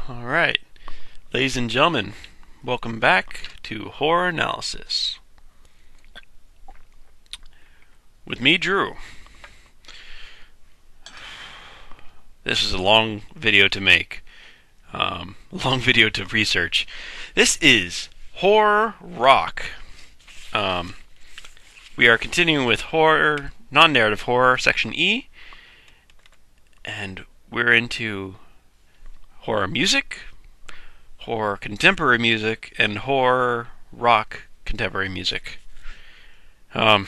Alright, ladies and gentlemen, welcome back to Horror Analysis. With me, Drew. This is a long video to make, a long video to research. This is horror rock. We are continuing with horror, non-narrative horror, section E, and we're into horror music, horror contemporary music, and horror rock contemporary music. I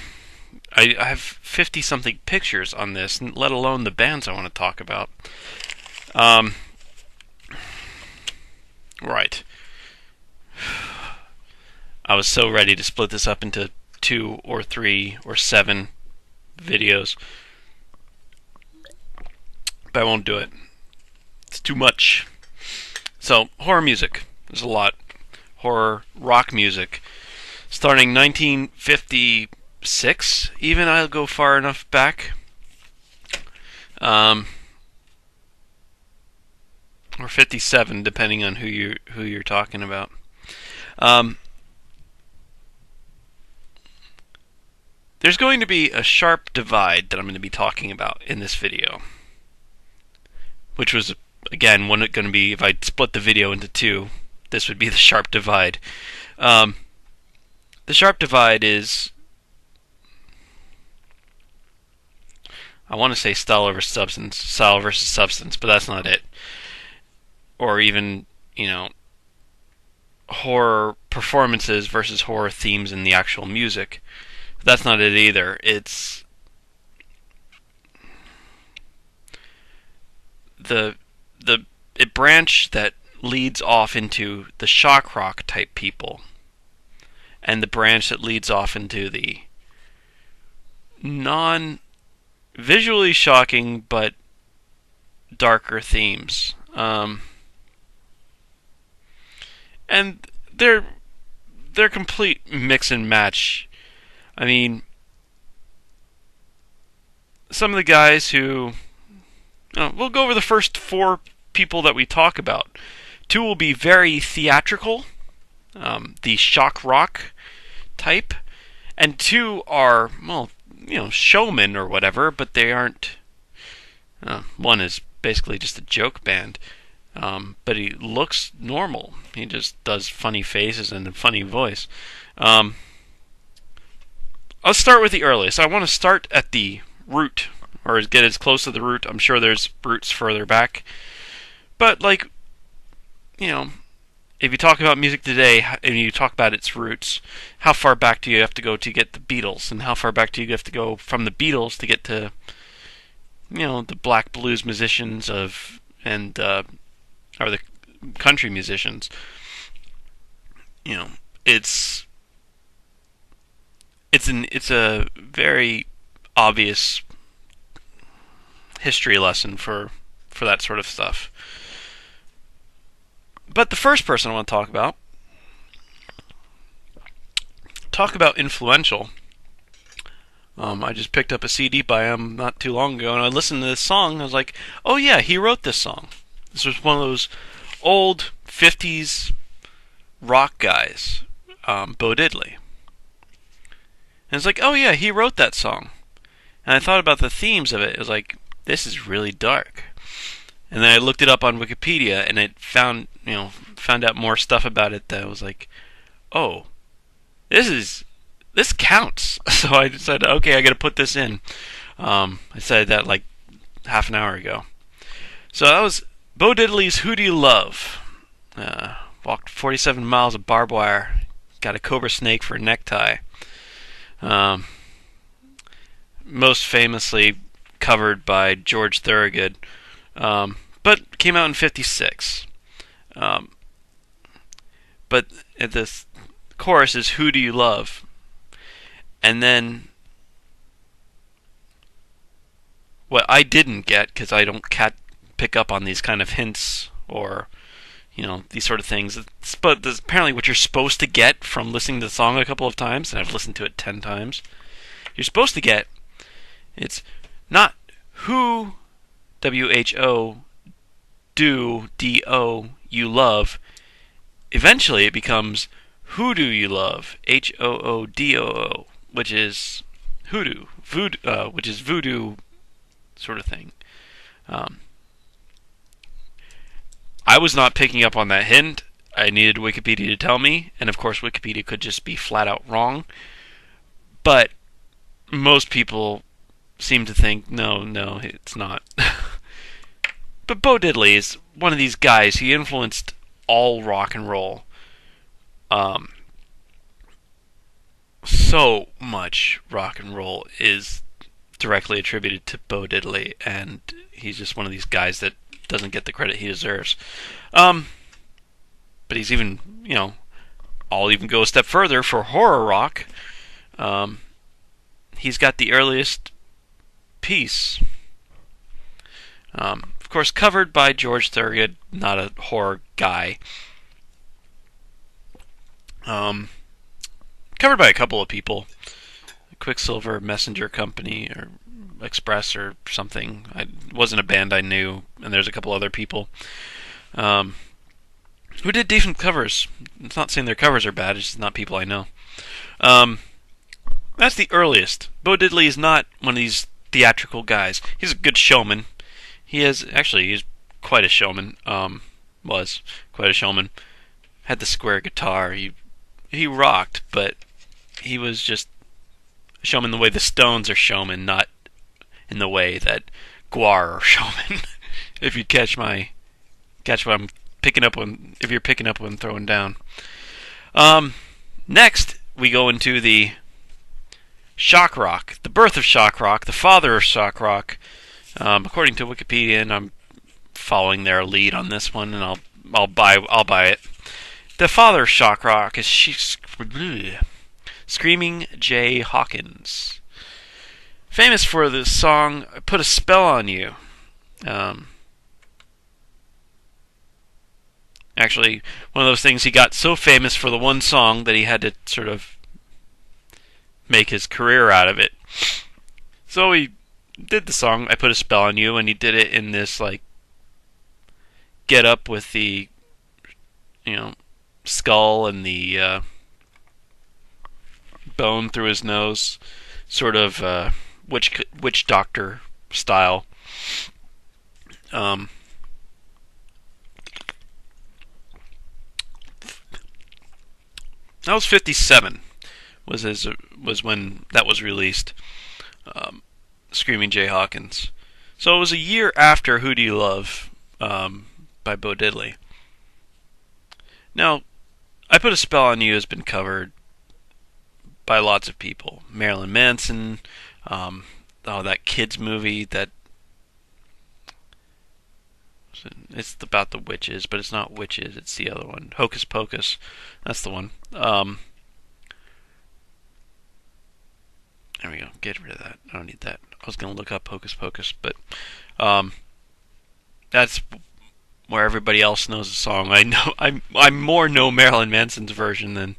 have 50-something pictures on this, let alone the bands I want to talk about. Right. I was so ready to split this up into 2 or 3 or 7 videos, but I won't do it. It's too much. So, horror music. There's a lot. Horror rock music. Starting 1956, even I'll go far enough back. Or 57, depending on who you're talking about. There's going to be a sharp divide that I'm going to be talking about in this video, which was, again, going to be, if I split the video into 2, this would be the sharp divide. The sharp divide is, I want to say style versus substance, but that's not it. Or even, horror performances versus horror themes in the actual music. But that's not it either. It's the branch that leads off into the shock rock type people, and the branch that leads off into the non-visually shocking but darker themes. And they're complete mix and match. I mean, some of the guys who, we'll go over the first 4 people that we talk about. 2 will be very theatrical, the shock rock type, and 2 are, showmen or whatever, but they aren't. One is basically just a joke band, but he looks normal. He just does funny faces and a funny voice. I'll start with the earliest. I want to start at the root, or get as close to the root. I'm sure there's roots further back. But, if you talk about music today and you talk about its roots, how far back do you have to go to get the Beatles? And how far back do you have to go from the Beatles to get to, the black blues musicians or the country musicians? It's a very obvious history lesson for that sort of stuff. But the first person I want to talk about influential. I just picked up a CD by him not too long ago, and I listened to this song, and I was like, oh yeah, he wrote this song. This was one of those old 50s rock guys, Bo Diddley. And it's like, oh yeah, he wrote that song. And I thought about the themes of it. It was like, this is really dark. And then I looked it up on Wikipedia, and it found out more stuff about it that I was like, oh, this counts. So I decided, okay, I got to put this in. I said that like half an hour ago. So that was Bo Diddley's "Who Do You Love?" Walked 47 miles of barbed wire. Got a cobra snake for a necktie. Most famously covered by George Thorogood, but came out in '56. But the chorus is "Who Do You Love?" And then what I didn't get, because I don't pick up on these kind of hints or these sort of things. But that's apparently what you're supposed to get from listening to the song a couple of times, and I've listened to it 10 times. You're supposed to get, it's not who, W-H-O, do, D-O, You Love, eventually it becomes Who Do You Love? Hoodoo, which is which is voodoo sort of thing. Um, I was not picking up on that hint. I needed Wikipedia to tell me, and of course Wikipedia could just be flat out wrong. But most people seem to think, no, it's not. But Bo Diddley is one of these guys. He influenced all rock and roll. Um, so much rock and roll is directly attributed to Bo Diddley, and he's just one of these guys that doesn't get the credit he deserves. But he's even, I'll even go a step further for horror rock. He's got the earliest piece. Of course, covered by George Thorogood, not a horror guy. Covered by a couple of people. Quicksilver Messenger Company, or Express, or something. It wasn't a band I knew, and there's a couple other people who did decent covers. It's not saying their covers are bad, it's just not people I know. That's the earliest. Bo Diddley is not one of these theatrical guys. He's a good showman. He's quite a showman. Was quite a showman. Had the square guitar. He rocked, but he was just a showman the way the Stones are showmen, not in the way that Guar are showmen. If you catch what I'm picking up on, if you're picking up what I'm throwing down. Next, we go into the shock rock, the birth of shock rock, the father of shock rock. According to Wikipedia, and I'm following their lead on this one, and I'll buy it. The father of shock rock is Screaming Jay Hawkins, famous for the song "Put a Spell on You." Actually, one of those things, he got so famous for the one song that he had to sort of make his career out of it. So he did the song "I Put a Spell on You," and he did it in this get up with the skull and the bone through his nose, sort of witch doctor style. That was 1957. Was when that was released. Screaming Jay Hawkins. So it was a year after Who Do You Love by Bo Diddley. Now, I Put a Spell on You has been covered by lots of people. Marilyn Manson, that kids movie that it's about the witches, but it's not witches, it's the other one. Hocus Pocus. That's the one. There we go. Get rid of that. I don't need that. I was going to look up Hocus Pocus, but that's where everybody else knows the song. I know I more know Marilyn Manson's version than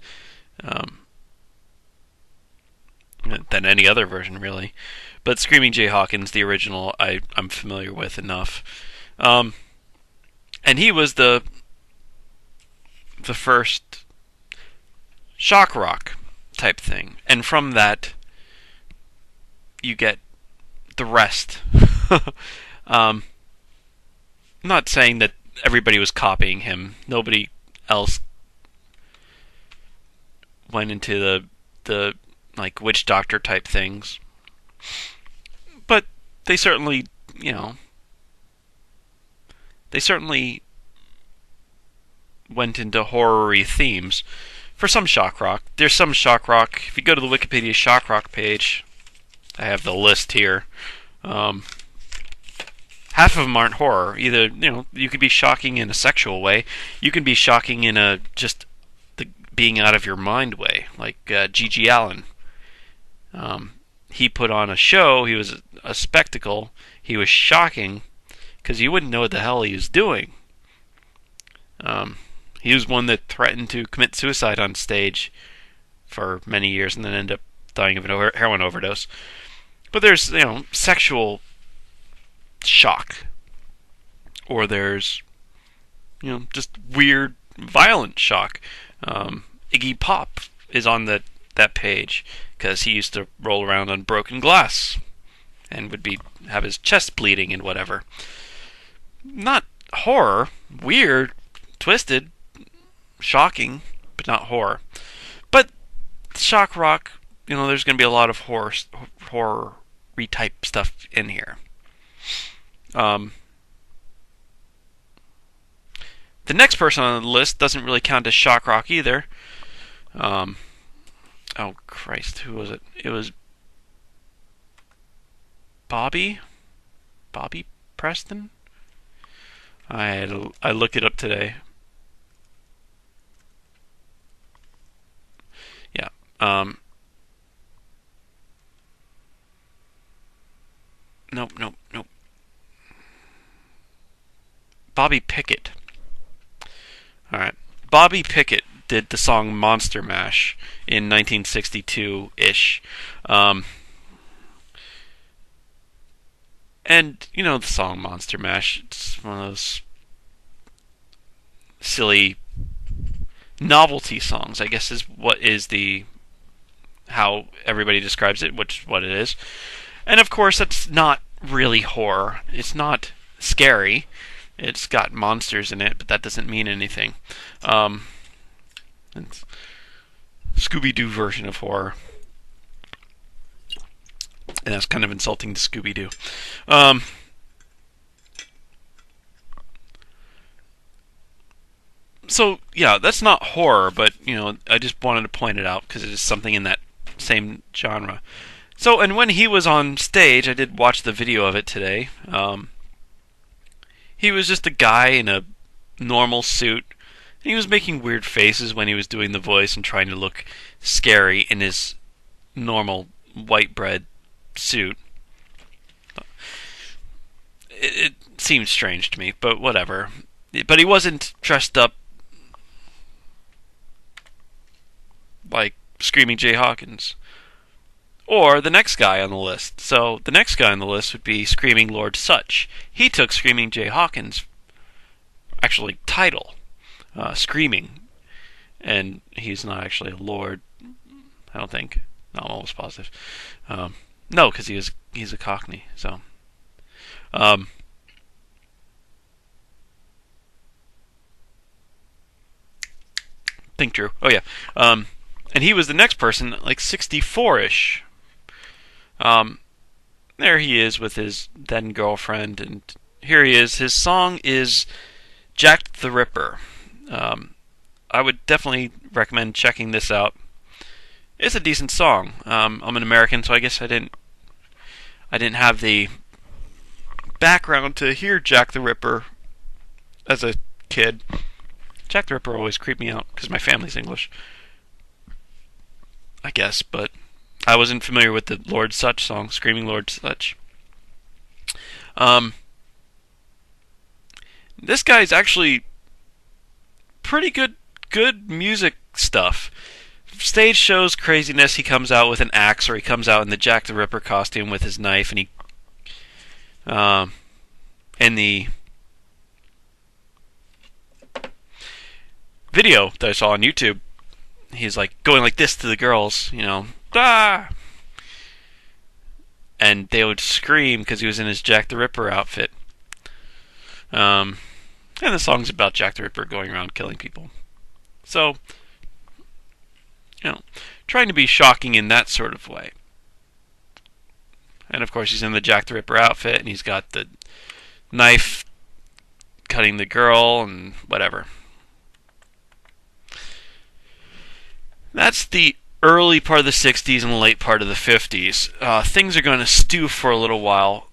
any other version, really. But Screaming Jay Hawkins, the original, I'm familiar with enough. And he was the first shock rock type thing, and from that you get the rest. I'm not saying that everybody was copying him. Nobody else went into the witch doctor type things. But they certainly, went into horror-y themes. For some shock rock, there's some shock rock. If you go to the Wikipedia shock rock page, I have the list here. Half of them aren't horror. Either, you could be shocking in a sexual way. You can be shocking in a just the being out of your mind way, like G.G. Allen. He put on a show. He was a spectacle. He was shocking because you wouldn't know what the hell he was doing. He was one that threatened to commit suicide on stage for many years and then ended up dying of a heroin overdose. But there's, sexual shock. Or there's, just weird, violent shock. Iggy Pop is on that page because he used to roll around on broken glass and would have his chest bleeding and whatever. Not horror, weird, twisted, shocking, but not horror. But shock rock, there's going to be a lot of horror type stuff in here. The next person on the list doesn't really count as shock rock either. Oh Christ, who was it? It was Bobby Preston. I looked it up today. Yeah. Nope. Bobby Pickett. Alright. Bobby Pickett did the song Monster Mash in 1962-ish. And, the song Monster Mash, it's one of those silly novelty songs, I guess is how everybody describes it, which is what it is. And of course, that's not really horror. It's not scary. It's got monsters in it, but that doesn't mean anything. It's Scooby-Doo version of horror. And that's kind of insulting to Scooby-Doo. So, yeah, that's not horror, but, I just wanted to point it out because it is something in that same genre. So, and when he was on stage, I did watch the video of it today. He was just a guy in a normal suit. And he was making weird faces when he was doing the voice and trying to look scary in his normal white bread suit. It seemed strange to me, but whatever. But he wasn't dressed up like Screaming Jay Hawkins. Or the next guy on the list. So the next guy on the list would be Screaming Lord Sutch. He took Screaming Jay Hawkins' title, Screaming, and he's not actually a lord. I don't think. No, I'm almost positive. No, because he's a Cockney. So, think true. Oh yeah. And he was the next person, like 64-ish. There he is with his then girlfriend, and here he is. His song is Jack the Ripper. I would definitely recommend checking this out. It's a decent song. I'm an American, so I guess I didn't have the background to hear Jack the Ripper as a kid. Jack the Ripper always creeped me out because my family's English, I guess, but I wasn't familiar with the Lord Sutch song, Screaming Lord Sutch. This guy's actually pretty good music stuff. Stage shows craziness, he comes out with an axe, or he comes out in the Jack the Ripper costume with his knife, and he in the video that I saw on YouTube, he's like going like this to the girls, ah! And they would scream because he was in his Jack the Ripper outfit. And the song's about Jack the Ripper going around killing people. So, trying to be shocking in that sort of way. And of course he's in the Jack the Ripper outfit, and he's got the knife cutting the girl and whatever. That's the early part of the 60s and the late part of the 50s. Things are going to stew for a little while.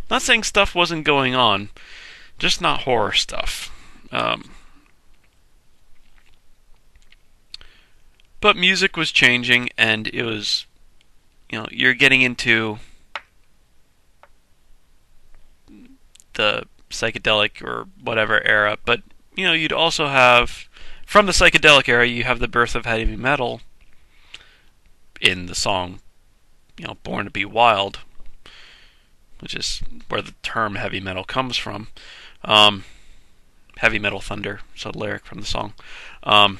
Not saying stuff wasn't going on, just not horror stuff. But music was changing, and it was, you're getting into the psychedelic or whatever era, but, you'd also have, from the psychedelic era, you have the birth of heavy metal in the song, Born to Be Wild. which is where the term heavy metal comes from. Um, Heavy Metal Thunder, so the lyric from the song. Um,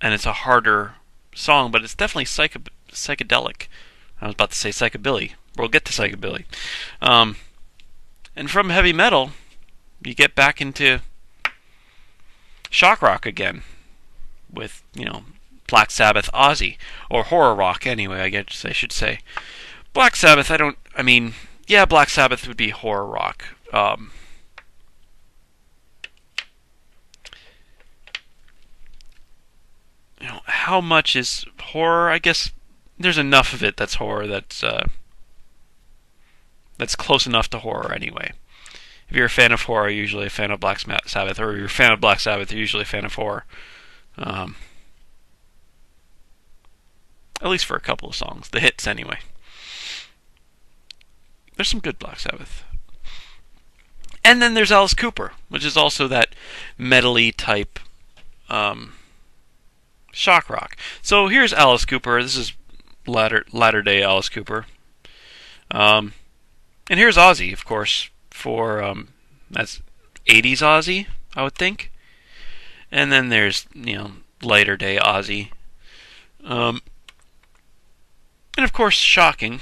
and it's a harder song, but it's definitely psychedelic. I was about to say psychobilly. We'll get to psychobilly. Um, and from heavy metal, you get back into shock rock again with, Black Sabbath, Ozzy, or horror rock anyway, I guess I should say. Black Sabbath, yeah, Black Sabbath would be horror rock. How much is horror? I guess there's enough of it that's horror that's close enough to horror anyway. If you're a fan of horror, you're usually a fan of Black Sabbath, or if you're a fan of Black Sabbath, you're usually a fan of horror. Um, at least for a couple of songs, the hits anyway. There's some good Black Sabbath. And then there's Alice Cooper, which is also that metally type shock rock. So here's Alice Cooper. This is latter day Alice Cooper. And here's Ozzy, of course, for that's 80s Ozzy, I would think. And then there's later day Ozzy. And of course, shocking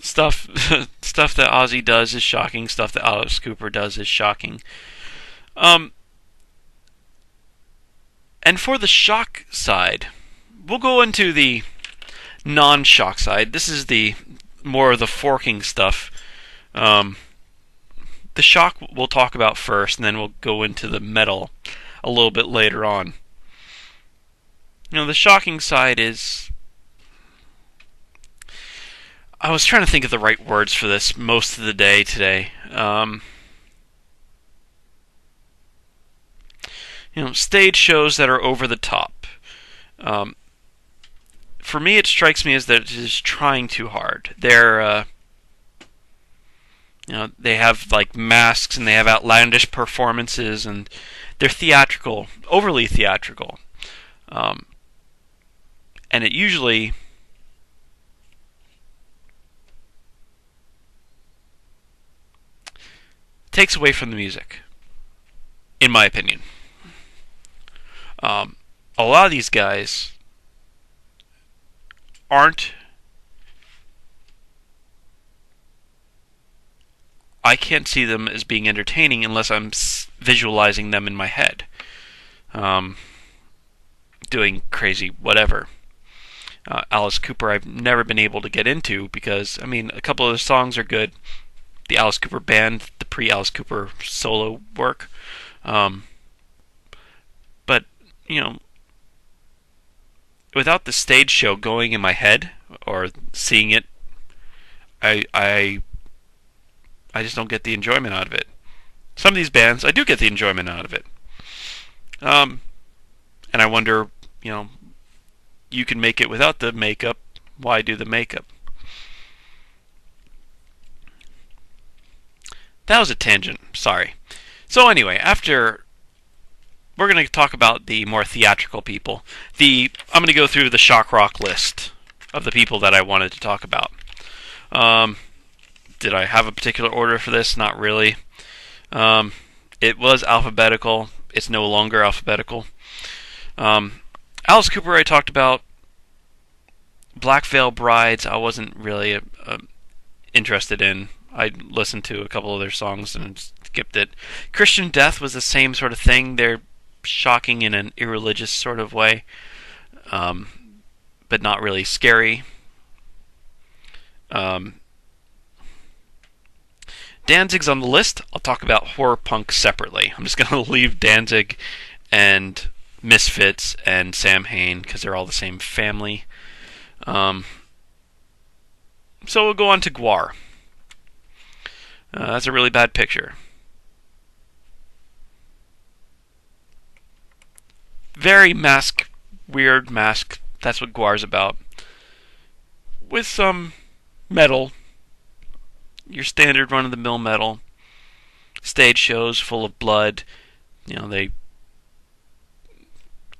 stuff. Stuff that Ozzy does is shocking. Stuff that Alice Cooper does is shocking. And for the shock side, we'll go into the non-shock side. This is the more of the forking stuff. The shock we'll talk about first, and then we'll go into the metal a little bit later on. The shocking side is... I was trying to think of the right words for this most of the day today. Stage shows that are over the top. For me, it strikes me as that it is trying too hard. They have like masks and they have outlandish performances and they're theatrical, overly theatrical. And it usually takes away from the music, in my opinion. A lot of these guys aren't... I can't see them as being entertaining unless I'm visualizing them in my head. Doing crazy whatever. Alice Cooper I've never been able to get into because, a couple of the songs are good. The Alice Cooper band, the pre-Alice Cooper solo work. But, without the stage show going in my head or seeing it, I just don't get the enjoyment out of it. Some of these bands, I do get the enjoyment out of it. And I wonder, you can make it without the makeup. Why do the makeup? That was a tangent. Sorry. So anyway, we're going to talk about the more theatrical people. I'm going to go through the shock rock list of the people that I wanted to talk about. Did I have a particular order for this? Not really. It was alphabetical. It's no longer alphabetical. Alice Cooper I talked about. Black Veil Brides I wasn't really interested in. I listened to a couple of their songs and skipped it. Christian Death was the same sort of thing. They're shocking in an irreligious sort of way, but not really scary. Danzig's on the list. I'll talk about horror punk separately. I'm just going to leave Danzig and Misfits and Samhain because they're all the same family. So we'll go on to Gwar. That's a really bad picture. Very weird mask. That's what Gwar's about. With some metal. Your standard run-of-the-mill metal. Stage shows full of blood. They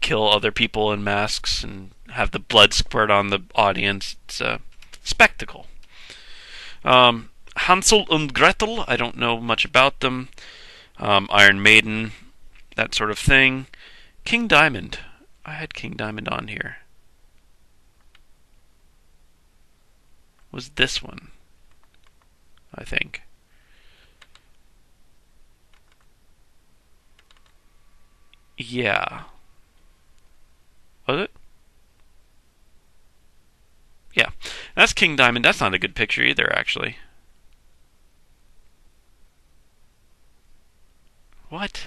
kill other people in masks and have the blood squirt on the audience. It's a spectacle. Hansel und Gretel, I don't know much about them. Iron Maiden, that sort of thing. King Diamond, I had King Diamond on here. Was this one, I think. Yeah. Was it? Yeah. That's King Diamond. That's not a good picture either, actually. What?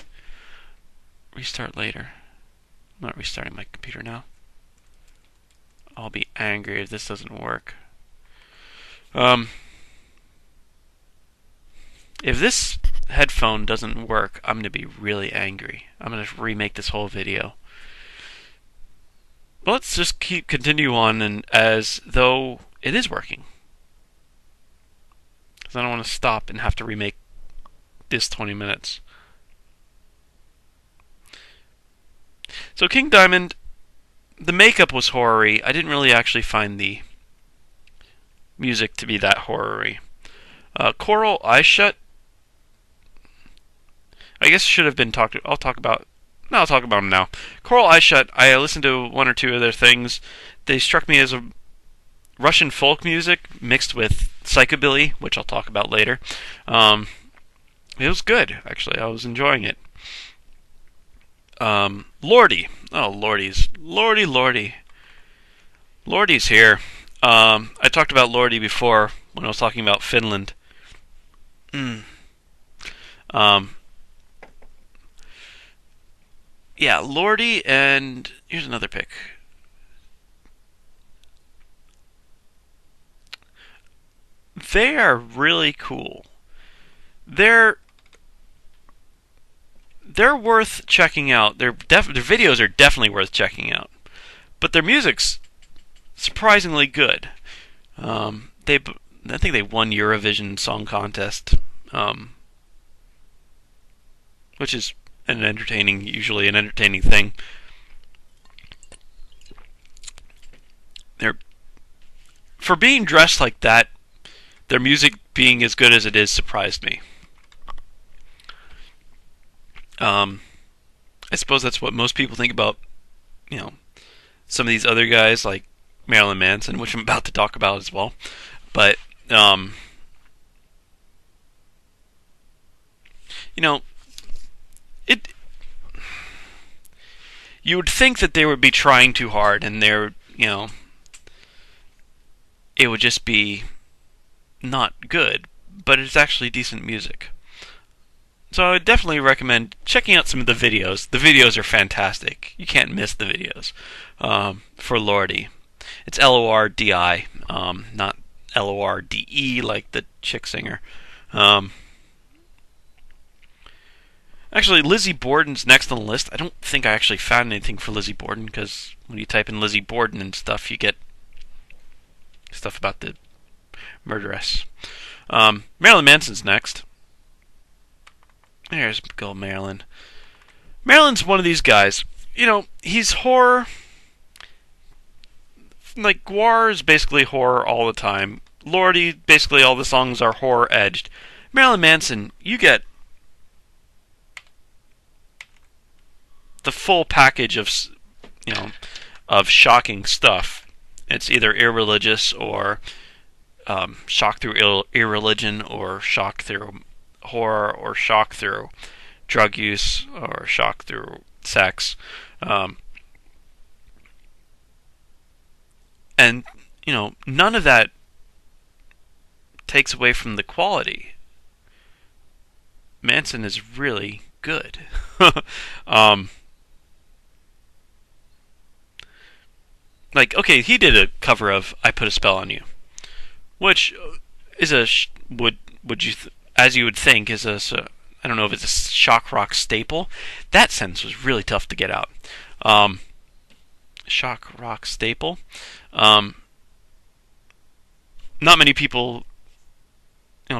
Restart later. I'm not restarting my computer now. I'll be angry if this doesn't work. If this headphone doesn't work, I'm going to be really angry. I'm going to remake this whole video. But let's just continue on and as though it is working. Because I don't want to stop and have to remake this 20 minutes. So King Diamond, the makeup was horror-y. I didn't really actually find the music to be that horror-y. Coral Eye Shut, I guess should have been talked. I'll talk about them now. Coral Eye Shut, I listened to one or two of their things. They struck me as a Russian folk music mixed with psychobilly, which I'll talk about later. It was good, actually. I was enjoying it. Lordy. Oh, Lordy. Lordy's here. I talked about Lordy before when I was talking about Finland. Yeah, Lordy, and here's another pick. They are really cool. They're worth checking out. Their videos are definitely worth checking out. But their music's surprisingly good. I think they won Eurovision Song Contest, which is usually an entertaining thing. For being dressed like that, their music being as good as it is surprised me. I suppose that's what most people think about, some of these other guys like Marilyn Manson, which I'm about to talk about as well. But, it. You would think that they would be trying too hard, and it would just be not good, but it's actually decent music. So I would definitely recommend checking out some of the videos. The videos are fantastic. You can't miss the videos for Lordy. It's Lordi, not Lorde like the chick singer. Actually, Lizzie Borden's next on the list. I don't think I actually found anything for Lizzie Borden, because when you type in Lizzie Borden and stuff, you get stuff about the murderess. Marilyn Manson's next. There's good old Marilyn. Marilyn's one of these guys. He's horror. Like, Gwar is basically horror all the time. Lordy, basically all the songs are horror-edged. Marilyn Manson, you get the full package of shocking stuff. It's either irreligious or shock through irreligion, or shock through horror, or shock through drug use, or shock through sex. And none of that takes away from the quality. Manson is really good. Okay, he did a cover of "I Put a Spell on You," which is as you would think, is I don't know if it's a shock rock staple. That sentence was really tough to get out. Shock rock staple. Not many people,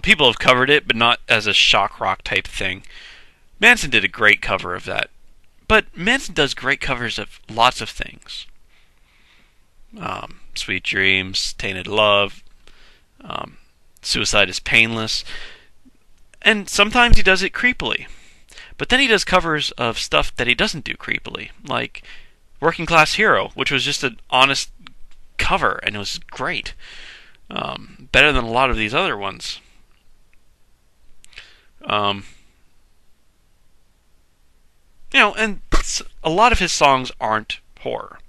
people have covered it, but not as a shock rock type thing. Manson did a great cover of that. But Manson does great covers of lots of things. Sweet Dreams, Tainted Love, Suicide is painless. And sometimes he does it creepily. But then he does covers of stuff that he doesn't do creepily, like Working Class Hero, which was just an honest cover, and it was great. Better than a lot of these other ones. And a lot of his songs aren't horror.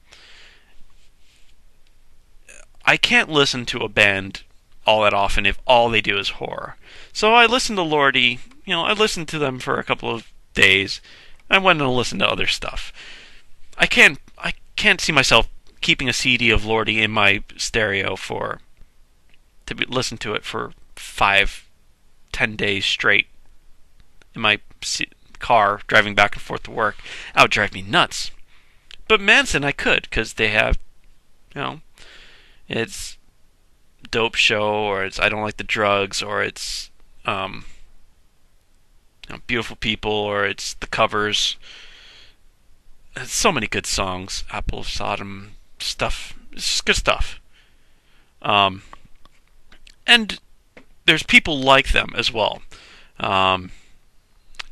I can't listen to a band all that often if all they do is horror. So I listened to Lordy. I listened to them for a couple of days. I went and listened to other stuff. I can't see myself keeping a CD of Lordy in my stereo listen to it for 5-10 days straight in my car driving back and forth to work. That would drive me nuts. But Manson I could, because they have, it's Dope Show, or it's I Don't Like the Drugs, or it's Beautiful People, or it's the covers. It's so many good songs. Apple of Sodom stuff. It's good stuff. And there's people like them as well.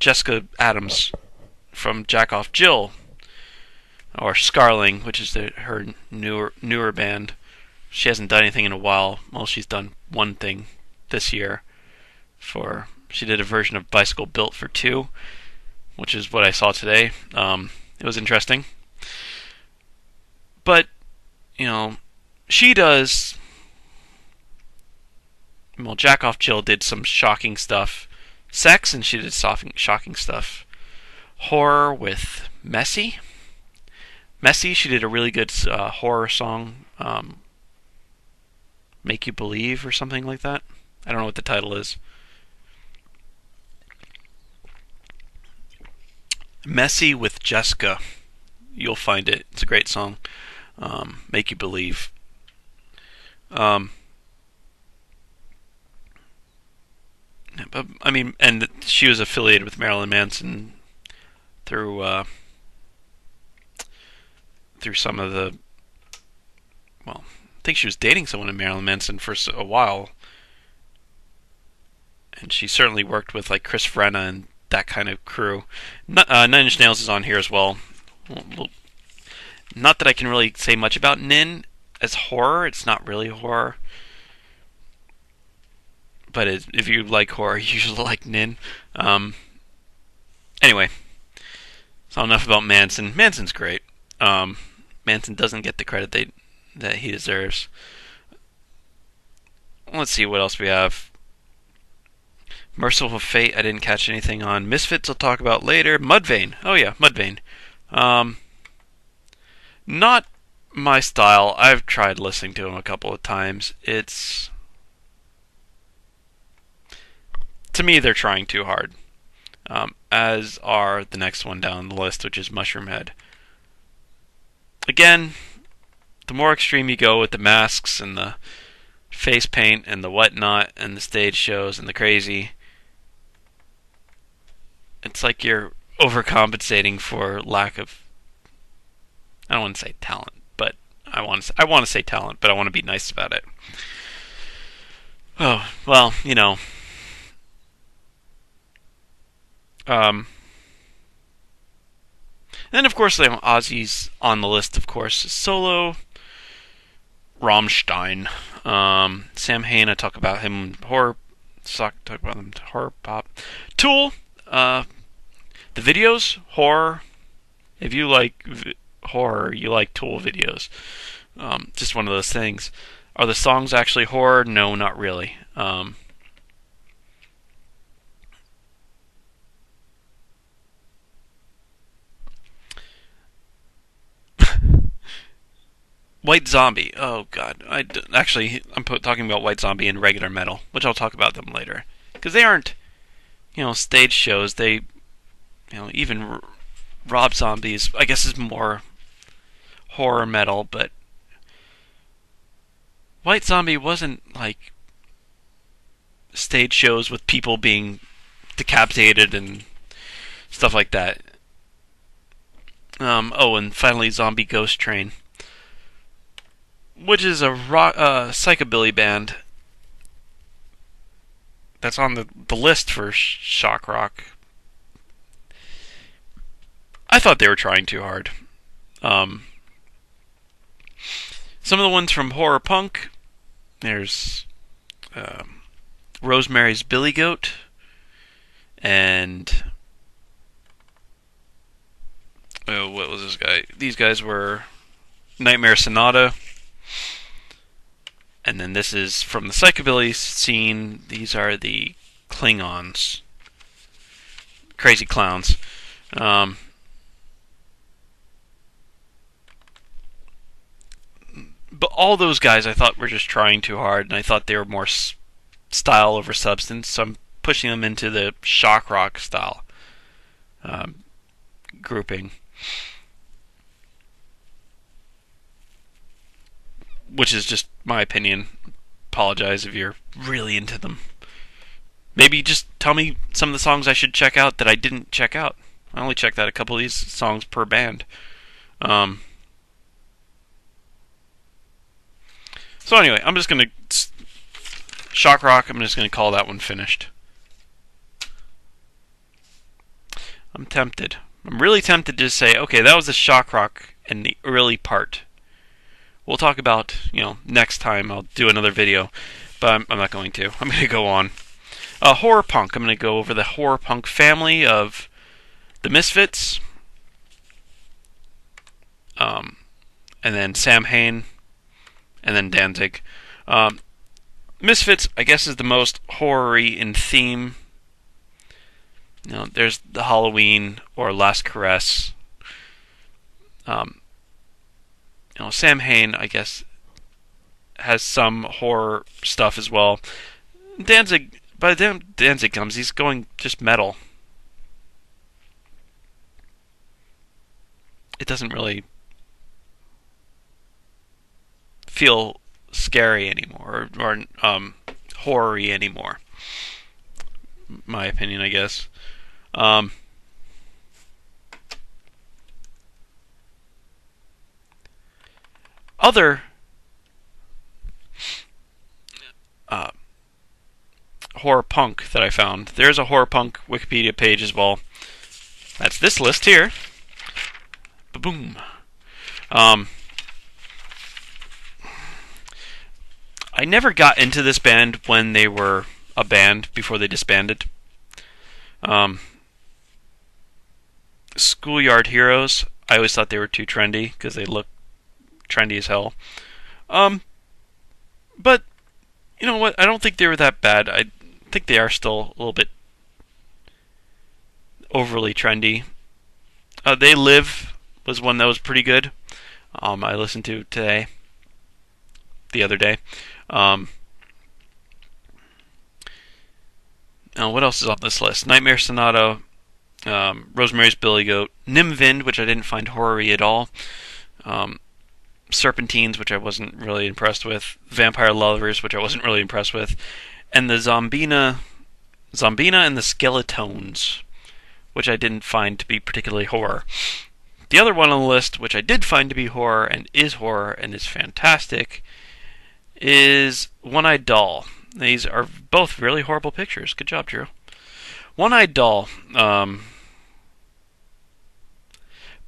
Jessica Adams from Jack Off Jill, or Scarling, which is her newer band. She hasn't done anything in a while. Well, she's done one thing this year. She did a version of Bicycle Built for Two, which is what I saw today. It was interesting. But, she does... Well, Jack Off Jill did some shocking stuff. Sex, and she did shocking stuff. Horror with Messy. She did a really good horror song. Make You Believe or something like that. I don't know what the title is. Messy with Jessica. You'll find it. It's a great song. Make You Believe. But, and she was affiliated with Marilyn Manson through some of the... Well, I think she was dating someone in Marilyn Manson for a while. And she certainly worked with, like, Chris Vrenna and that kind of crew. Nine Inch Nails is on here as well. Not that I can really say much about Nin as horror. It's not really horror. But if you like horror, you usually like Nin. Anyway, so enough about Manson. Manson's great. Manson doesn't get the credit that he deserves. Let's see what else we have. Merciful Fate, I didn't catch anything on. Misfits I'll talk about later. Mudvayne. Oh yeah, Mudvayne. Not my style. I've tried listening to him a couple of times. To me, they're trying too hard. As are the next one down the list, which is Mushroomhead. Again, the more extreme you go with the masks and the face paint and the whatnot and the stage shows and the crazy, it's like you're overcompensating for lack of... I don't want to say talent, but I want to say talent, but I want to be nice about it. Oh, well, and of course, Ozzy's on the list, of course. Solo, Rammstein. Sam Hain, I talk about him horror pop. Tool, the videos, horror. If you like horror, you like Tool videos. Just one of those things. Are the songs actually horror? No, not really. White Zombie. Oh god, I'm talking about White Zombie and regular metal, which I'll talk about them later, because they aren't, stage shows. They, even Rob Zombie's, I guess, is more horror metal, but White Zombie wasn't like stage shows with people being decapitated and stuff like that. And finally, Zombie Ghost Train, which is a psychobilly band that's on the list for shock rock. I thought they were trying too hard. Um, some of the ones from horror punk. There's Rosemary's Billy Goat, and what was this guy? These guys were Nightmare Sonata, and then this is from the psychobilly scene. These are the Klingons, crazy clowns. Um, but all those guys I thought were just trying too hard, and I thought they were more style over substance, so I'm pushing them into the shock rock style grouping, which is just my opinion. Apologize if you're really into them. Maybe just tell me some of the songs I should check out that I didn't check out. I only checked out a couple of these songs per band. So anyway, I'm just gonna shock rock. I'm just gonna call that one finished. I'm tempted. I'm really tempted to say, okay, that was the shock rock in the early part. We'll talk about, next time I'll do another video, but I'm not going to. I'm going to go on. Horror punk. I'm going to go over the horror punk family of the Misfits, and then Sam Hain, and then Danzig. Misfits, I guess, is the most horror-y in theme. There's the Halloween or Last Caress. Sam Hain, I guess, has some horror stuff as well. Danzig, by the time Danzig comes, he's going just metal. It doesn't really feel scary anymore, or horror-y anymore. My opinion, I guess. Other horror punk that I found. There's a horror punk Wikipedia page as well. That's this list here. Ba-boom. I never got into this band when they were a band before they disbanded. Schoolyard Heroes. I always thought they were too trendy because they look trendy as hell. But you know what? I don't think they were that bad. I think they are still a little bit overly trendy. They Live was one that was pretty good. I listened to the other day. Now, what else is on this list? Nightmare Sonata, Rosemary's Billy Goat, Nimvind, which I didn't find horror-y at all. Serpentines, which I wasn't really impressed with. Vampire Lovers, which I wasn't really impressed with. And the Zombina and the Skeletones, which I didn't find to be particularly horror. The other one on the list, which I did find to be horror and is fantastic, is One-Eyed Doll. These are both really horrible pictures. Good job, Drew. One-Eyed Doll.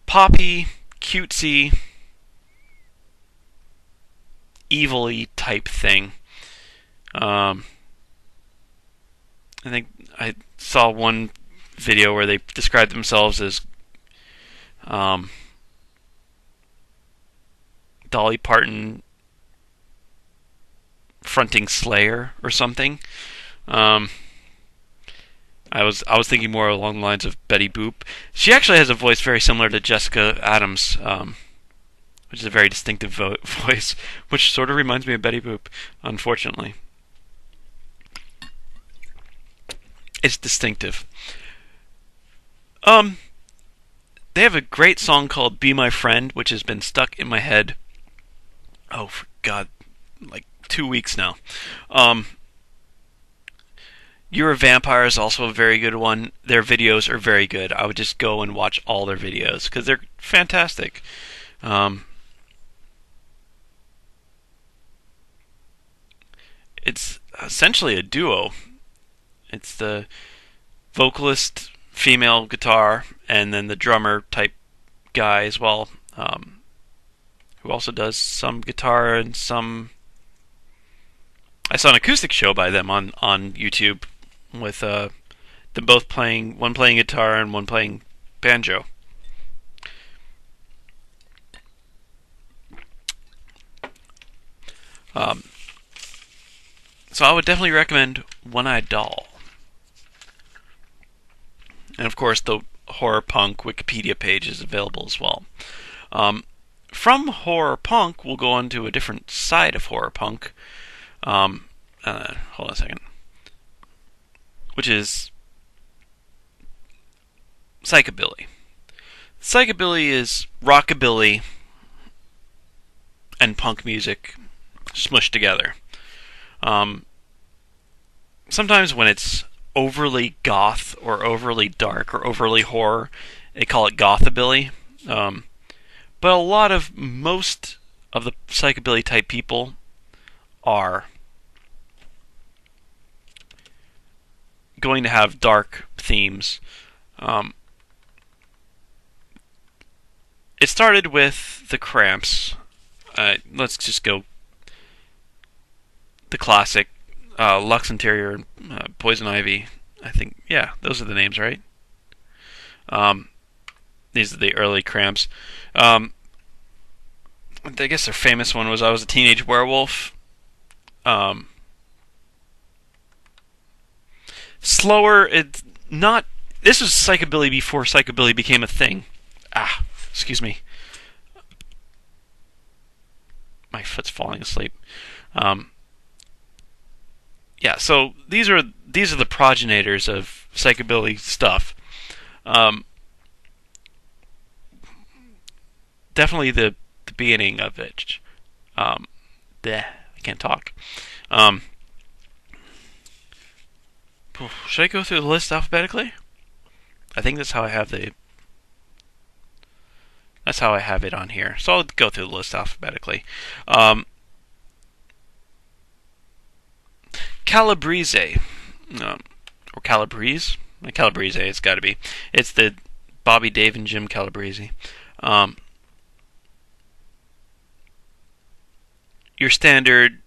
Poppy, cutesy, evil-y type thing. I think I saw one video where they described themselves as Dolly Parton fronting Slayer or something. I was thinking more along the lines of Betty Boop. She actually has a voice very similar to Jessica Adams, which is a very distinctive voice, which sort of reminds me of Betty Boop, unfortunately. It's distinctive. They have a great song called Be My Friend, which has been stuck in my head, for God, like 2 weeks now. You're a Vampire is also a very good one. Their videos are very good. I would just go and watch all their videos because they're fantastic. It's essentially a duo. It's the vocalist, female guitar, and then the drummer type guy as well, who also does some guitar and some. I saw an acoustic show by them on YouTube with them both playing, one playing guitar and one playing banjo. Um, so I would definitely recommend One Eyed Doll. And of course, the horror punk Wikipedia page is available as well. From horror punk, we'll go on to a different side of horror punk. Hold on a second. Which is psychobilly. Psychobilly is rockabilly and punk music smushed together. Sometimes when it's overly goth or overly dark or overly horror, they call it gothabilly. But most of the psychobilly type people are going to have dark themes. It started with the Cramps. Let's just go the classic Lux Interior and Poison Ivy. I think, yeah, those are the names, right? These are the early Cramps. I guess their famous one was I Was a Teenage Werewolf. Slower, it's not. This was psychobilly before psychobilly became a thing. Excuse me. My foot's falling asleep. Yeah, so these are the progenitors of psychobilly stuff. Definitely the beginning of it. I can't talk. Should I go through the list alphabetically? I think that's how I have it on here. So I'll go through the list alphabetically. Calabrese, or Calabrese? Calabrese, it's got to be. It's the Bobby, Dave, and Jim Calabrese. Your standard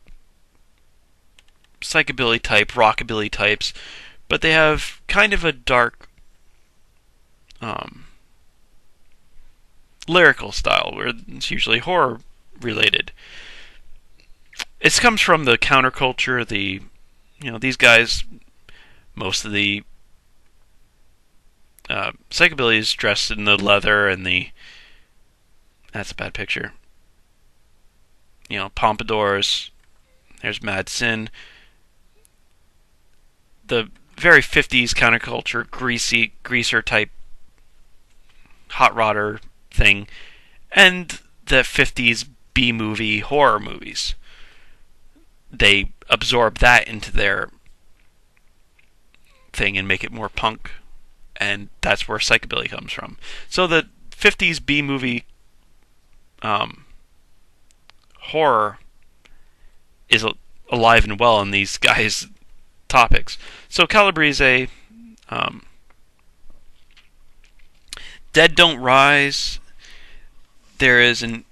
psychobilly type, rockabilly types, but they have kind of a dark lyrical style where it's usually horror related. It comes from the counterculture, these guys, most of the psychobilly is dressed in the leather and that's a bad picture. Pompadours. There's Mad Sin. The very 50s counterculture, greaser type hot rodder thing, and the 50s B-movie horror movies. They absorb that into their thing and make it more punk, and that's where psychobilly comes from. So the 50s B-movie horror is alive and well in these guys' topics. So Calabrese, Dead Don't Rise, There Is an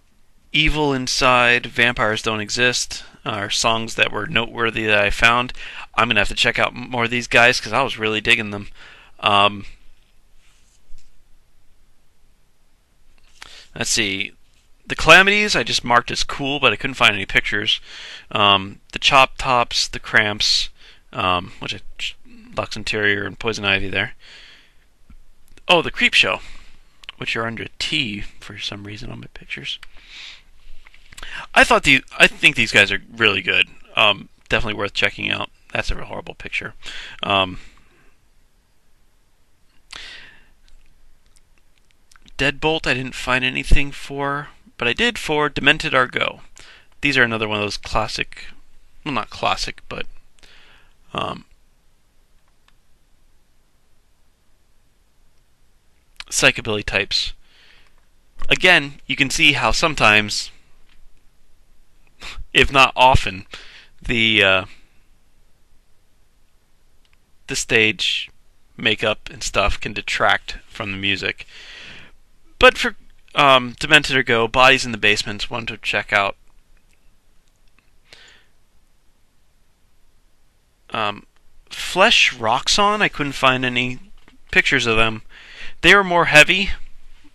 Evil Inside, Vampires Don't Exist, are songs that were noteworthy that I found. I'm going to have to check out more of these guys because I was really digging them. Let's see. The Calamities I just marked as cool, but I couldn't find any pictures. The Chop Tops, the Cramps, Lux Interior and Poison Ivy there. Oh, the Creep Show, which are under T for some reason on my pictures. I think these guys are really good. Definitely worth checking out. That's a horrible picture. Deadbolt I didn't find anything for, but I did for Demented Argo. These are another one of those classic, well, not classic, but psychobilly types. Again, you can see how sometimes, if not often, the the stage makeup and stuff can detract from the music. But for Demented or Go, Bodies in the Basement's one to check out. Flesh Rocks On, I couldn't find any pictures of them. They were more heavy.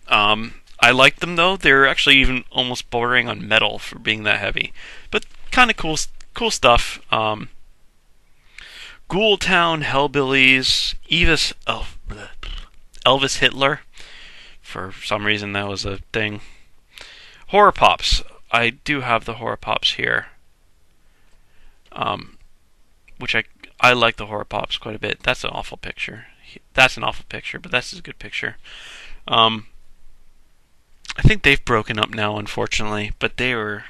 I liked them though. They're actually even almost bordering on metal for being that heavy, but kind of cool stuff. Ghoultown, Hellbillies, Elvis Hitler. For some reason, that was a thing. Horror Pops. I do have the Horror Pops here, which I like the Horror Pops quite a bit. That's an awful picture. That's an awful picture, but that's a good picture. I think they've broken up now, unfortunately, but they were.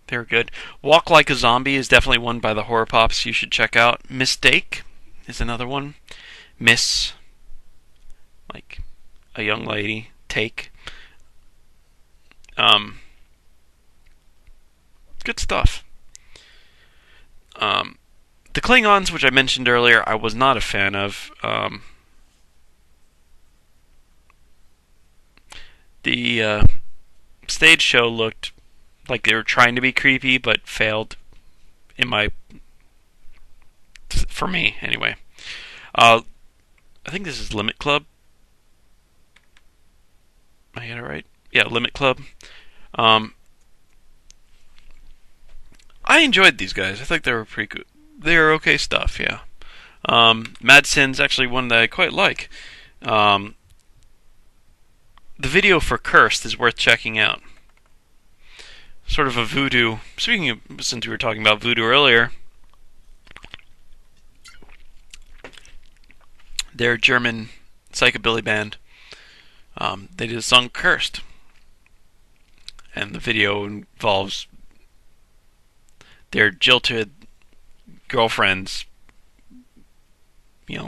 They were good. Walk Like a Zombie is definitely one by the Horror Pops you should check out. Mistake is another one. Miss, like a young lady. Take. Good stuff. The Klingons, which I mentioned earlier, I was not a fan of. The stage show looked like they were trying to be creepy, but failed. For me, anyway. I think this is Limit Club. I got it right? Yeah, Limit Club. I enjoyed these guys. I think they were pretty good. They were okay stuff, yeah. Mad Sin's actually one that I quite like. The video for Cursed is worth checking out. Sort of a voodoo. Speaking of, since we were talking about voodoo earlier, they're a German psychobilly band. They did a song Cursed. And the video involves their jilted girlfriends,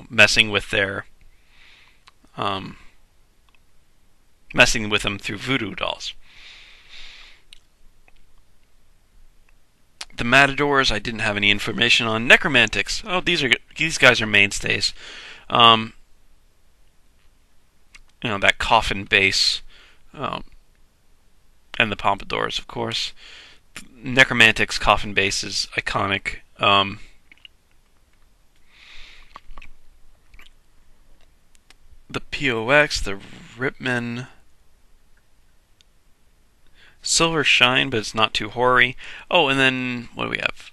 messing with them through voodoo dolls. The Matadors, I didn't have any information on. Necromantics, these guys are mainstays. That coffin bass, and the Pompadours, of course. Necromantics coffin bass is iconic. The POX, the Ripman, Silver Shine, but it's not too hoary. Oh, and then what do we have?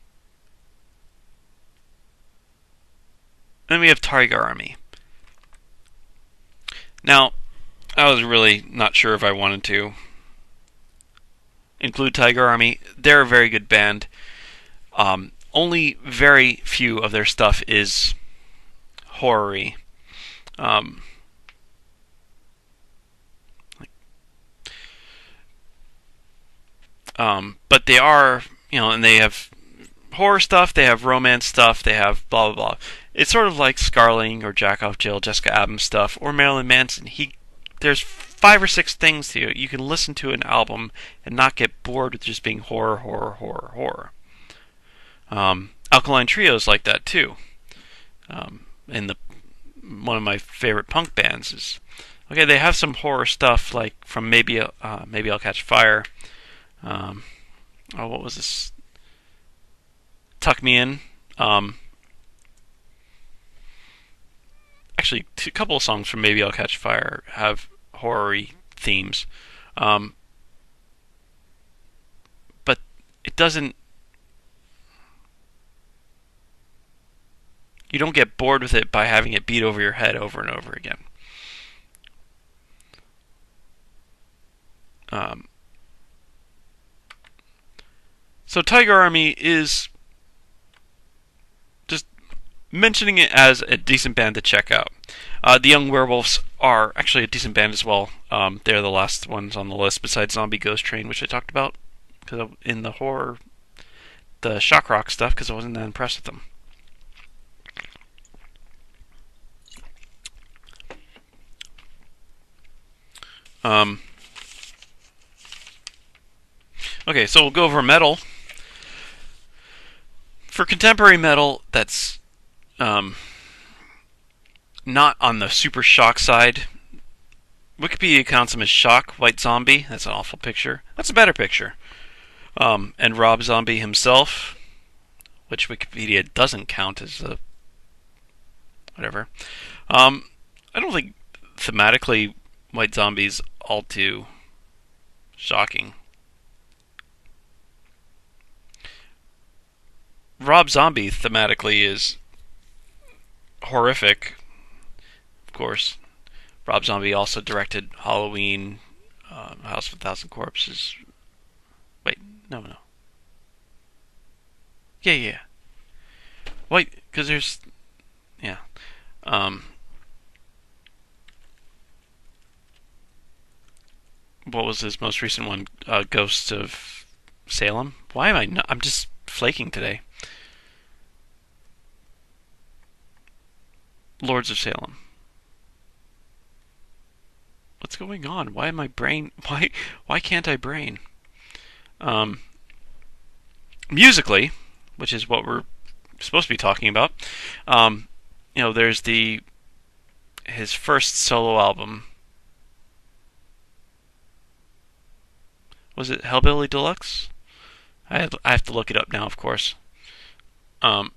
Then we have Tiger Army. Now, I was really not sure if I wanted to include Tiger Army. They're a very good band. Only very few of their stuff is horror-y. But they are, and they have horror stuff, they have romance stuff, they have blah blah blah. It's sort of like Scarling or Jack Off Jill, Jessica Adams stuff, or Marilyn Manson. There's 5 or 6 things to you can listen to an album and not get bored with just being horror, horror, horror, horror. Alkaline Trio is like that too. And one of my favorite punk bands is they have some horror stuff like from maybe I'll Catch Fire. What was this? Tuck Me In. Actually, a couple of songs from Maybe I'll Catch Fire have horror-y themes. But it doesn't... You don't get bored with it by having it beat over your head over and over again. So Tiger Army is just mentioning it as a decent band to check out. The Young Werewolves are actually a decent band as well. They're the last ones on the list besides Zombie Ghost Train, which I talked about in the horror, the shock rock stuff, because I wasn't that impressed with them. Okay, so we'll go over metal. For contemporary metal, that's um, not on the super shock side. Wikipedia counts him as Shock, White Zombie. That's an awful picture. That's a better picture. And Rob Zombie himself, which Wikipedia doesn't count as a whatever. I don't think thematically White Zombie's all too shocking. Rob Zombie thematically is horrific, of course. Rob Zombie also directed Halloween, House of a Thousand Corpses. Wait, no. Yeah. Wait, because there's. Yeah. Um, what was his most recent one? Ghosts of Salem? Why am I not? I'm just flaking today. Lords of Salem. What's going on? Why am my brain? Why can't I brain? Um, musically, which is what we're supposed to be talking about. There's his first solo album. Was it Hellbilly Deluxe? I have to look it up now, of course. Um,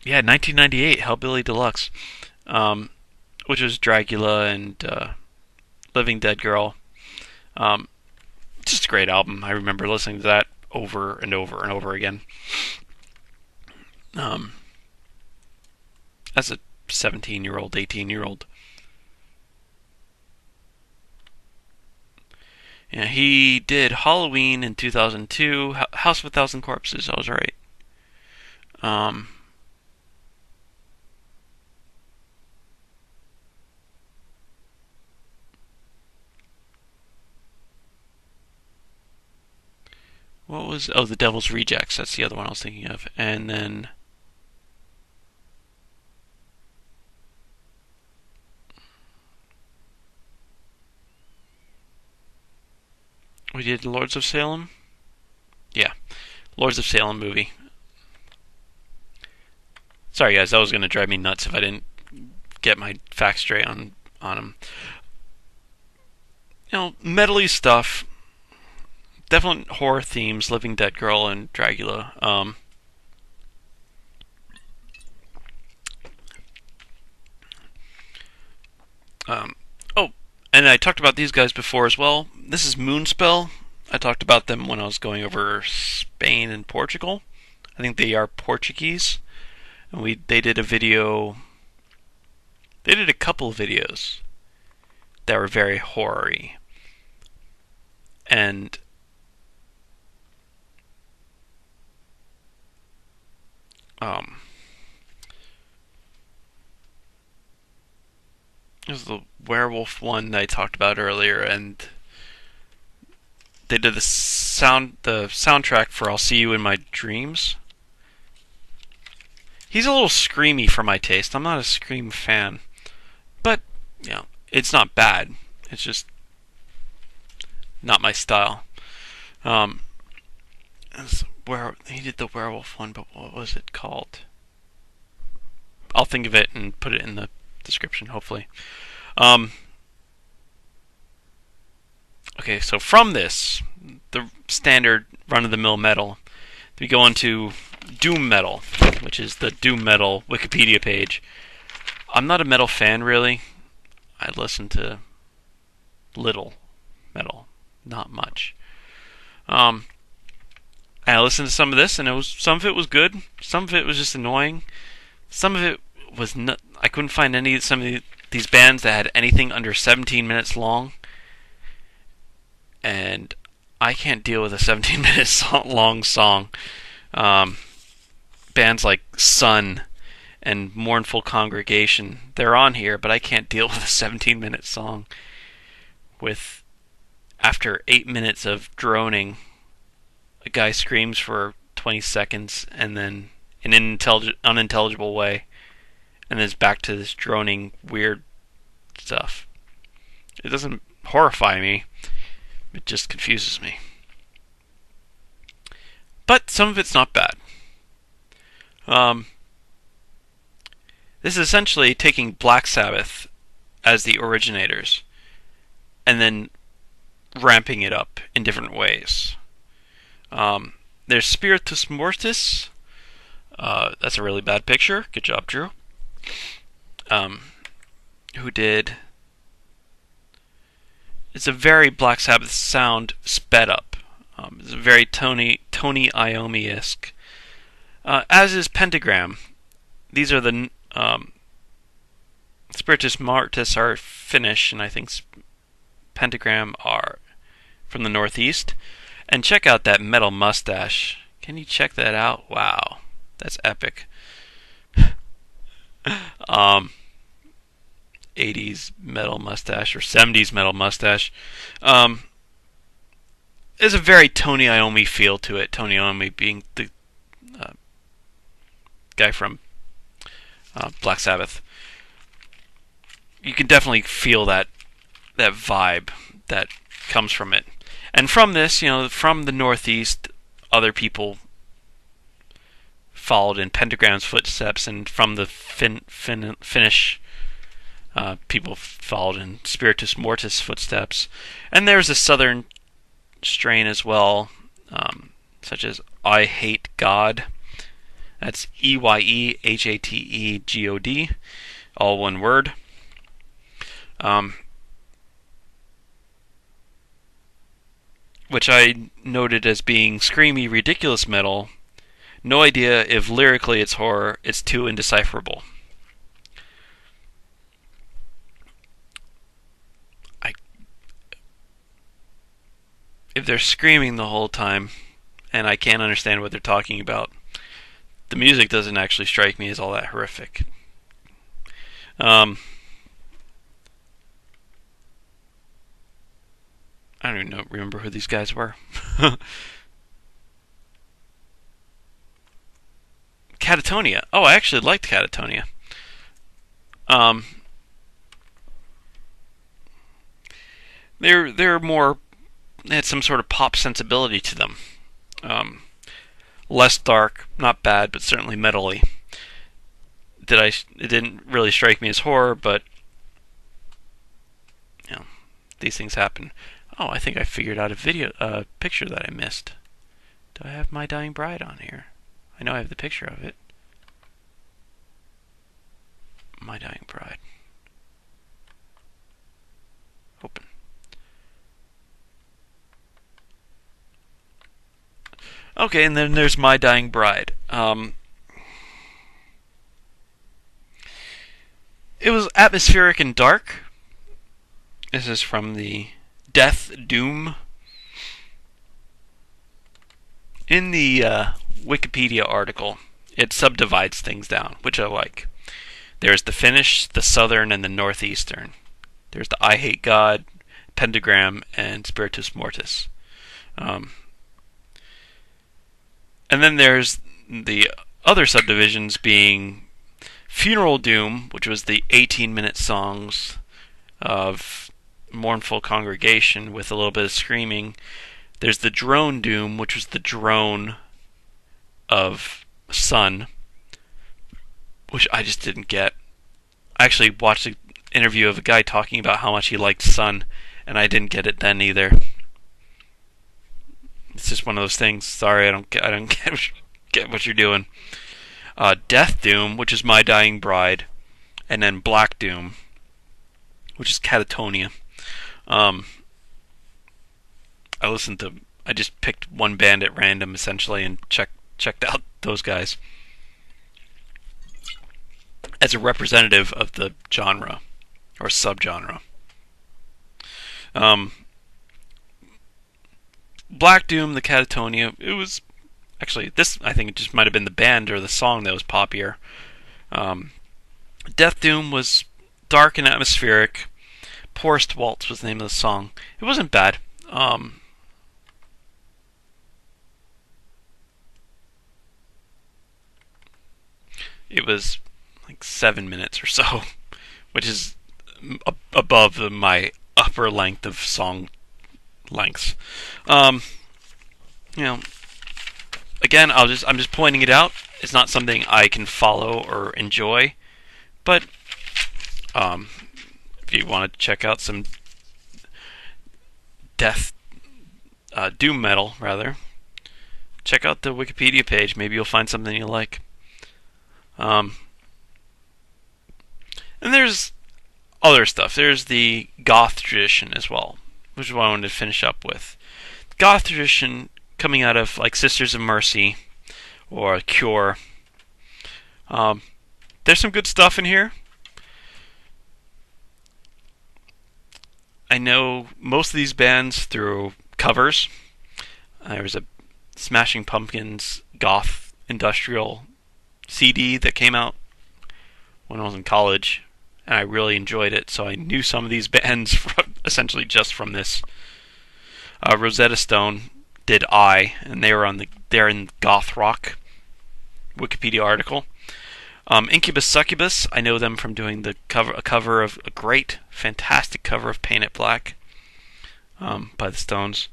yeah, 1998, Hellbilly Deluxe, which was Dracula and Living Dead Girl. Um, just a great album. I remember listening to that over and over and over again. Um, as a 17-year-old, 18-year-old. Yeah, he did Halloween in 2002, House of a Thousand Corpses. I was right. Um, what was? Oh, The Devil's Rejects. That's the other one I was thinking of. And then we did Lords of Salem. Yeah, Lords of Salem movie. Sorry, guys, that was gonna drive me nuts if I didn't get my facts straight on him. Metally stuff. Definitely horror themes. Living Dead Girl and Dracula. Um, oh, and I talked about these guys before as well. This is Moonspell. I talked about them when I was going over Spain and Portugal. I think they are Portuguese, and they did a video. They did a couple of videos that were very horror-y. And um, it was the werewolf one that I talked about earlier, and they did the soundtrack for "I'll See You in My Dreams." He's a little screamy for my taste. I'm not a Scream fan, but it's not bad. It's just not my style. Um, where he did the werewolf one, but what was it called? I'll think of it and put it in the description, hopefully. Um, okay, so from this, the standard run-of-the-mill metal, we go into doom metal, which is the doom metal Wikipedia page. I'm not a metal fan, really. I listen to little metal, not much. I listened to some of this, and some of it was good, some of it was just annoying, some of it was not. I couldn't find some of these bands that had anything under 17 minutes long, and I can't deal with a 17-minute long song. Bands like Sun and Mournful Congregation, they're on here, but I can't deal with a 17-minute song with, after 8 minutes of droning, a guy screams for 20 seconds and then in an unintelligible way, and then it's back to this droning, weird stuff. It doesn't horrify me. It just confuses me. But some of it's not bad. This is essentially taking Black Sabbath as the originators and then ramping it up in different ways. There's Spiritus Mortis. That's a really bad picture. Good job, Drew. Who did... It's a very Black Sabbath sound sped up. It's very Tony Iommi-esque. As is Pentagram. These are the... Spiritus Mortis are Finnish, and I think Pentagram are from the Northeast. And check out that metal mustache. Can you check that out? Wow. That's epic. 80s metal mustache, or 70s metal mustache. There's a very Tony Iommi feel to it. Tony Iommi being the guy from Black Sabbath. You can definitely feel that vibe that comes from it. And from this, from the Northeast, other people followed in Pentagram's footsteps, and from the Finnish people followed in Spiritus Mortis footsteps. And there's a southern strain as well, such as I Hate God. That's EYEHATEGOD, all one word. Which I noted as being screamy, ridiculous metal. No idea if lyrically it's horror. It's too indecipherable. If they're screaming the whole time and I can't understand what they're talking about, the music doesn't actually strike me as all that horrific. I don't even remember who these guys were. Catatonia. Oh, I actually liked Catatonia. They're more... They had some sort of pop sensibility to them. Less dark, not bad, but certainly metally. It didn't really strike me as horror, but these things happen. Oh, I think I figured out a picture that I missed. Do I have My Dying Bride on here? I know I have the picture of it. My Dying Bride. Open. Okay, and then there's My Dying Bride. It was atmospheric and dark. This is from the Death Doom. In the Wikipedia article, it subdivides things down, which I like. There's the Finnish, the Southern, and the Northeastern. There's the I Hate God, Pentagram, and Spiritus Mortis. And then there's the other subdivisions being Funeral Doom, which was the 18-minute songs of mournful congregation with a little bit of screaming. There's the Drone Doom, which was the drone of Sun, which I just didn't get. I actually watched an interview of a guy talking about how much he liked Sun, and I didn't get it then either. It's just one of those things. Sorry, I don't get what you're doing. Death Doom, which is My Dying Bride, and then Black Doom, which is Catatonia. I just picked one band at random essentially and checked out those guys as a representative of the genre or subgenre. Black Doom, the Catatonia, it was actually this. I think it just might have been the band or the song that was poppier. Death Doom was dark and atmospheric. Poorest Waltz was the name of the song. It wasn't bad. It was like 7 minutes or so, which is above my upper length of song lengths. Um, you know, again, I'm just pointing it out. It's not something I can follow or enjoy, but um, if you want to check out some death, doom metal rather, check out the Wikipedia page. Maybe you'll find something you like. Um, and there's other stuff. There's the Goth tradition as well, which is what I wanted to finish up with. Goth tradition coming out of like Sisters of Mercy or Cure. Um, there's some good stuff in here. I know most of these bands through covers. There was a Smashing Pumpkins Goth Industrial CD that came out when I was in college, and I really enjoyed it. So I knew some of these bands essentially just from this. Rosetta Stone did and they're in Goth Rock Wikipedia article. Incubus Succubus, I know them from doing a cover of a great, fantastic cover of Paint It Black by the Stones.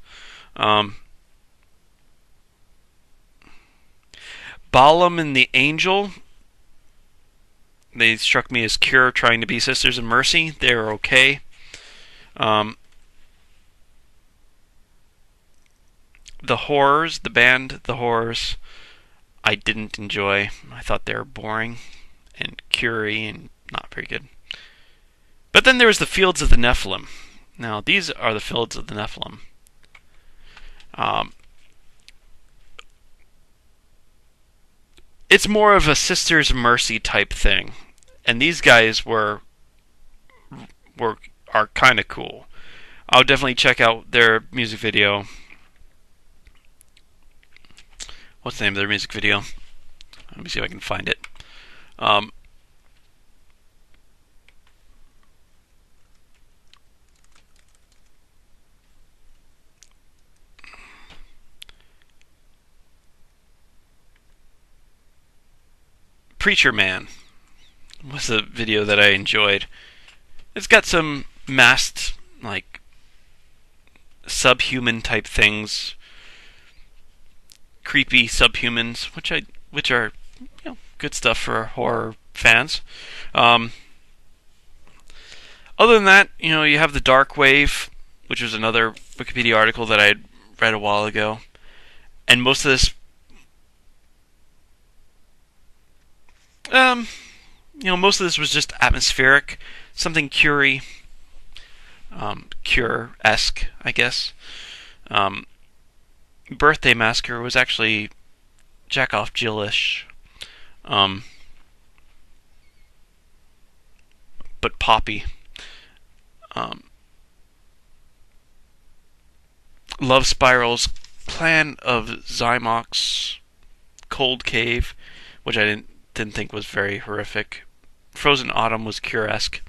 Balaam and the Angel, they struck me as Cure trying to be Sisters of Mercy. They're okay. The Horrors, the band The Horrors, I didn't enjoy. I thought they were boring and Curie and not very good. But then there was the Fields of the Nephilim. Now, these are the Fields of the Nephilim. It's more of a Sisters of Mercy type thing, and these guys are kind of cool. I'll definitely check out their music video. What's the name of their music video? Let me see if I can find it. Preacher Man was a video that I enjoyed. It's got some masked, like, subhuman type things, creepy subhumans, which are good stuff for horror fans. Other than that, you have the Dark Wave, which was another Wikipedia article that I had read a while ago, and most of this, most of this was just atmospheric, something Cure-esque, I guess. Birthday Massacre was actually Jackoff Jill-ish, but poppy. Love Spiral's Clan of Zymox, Cold Cave, which I didn't think was very horrific. Frozen Autumn was Cure-esque.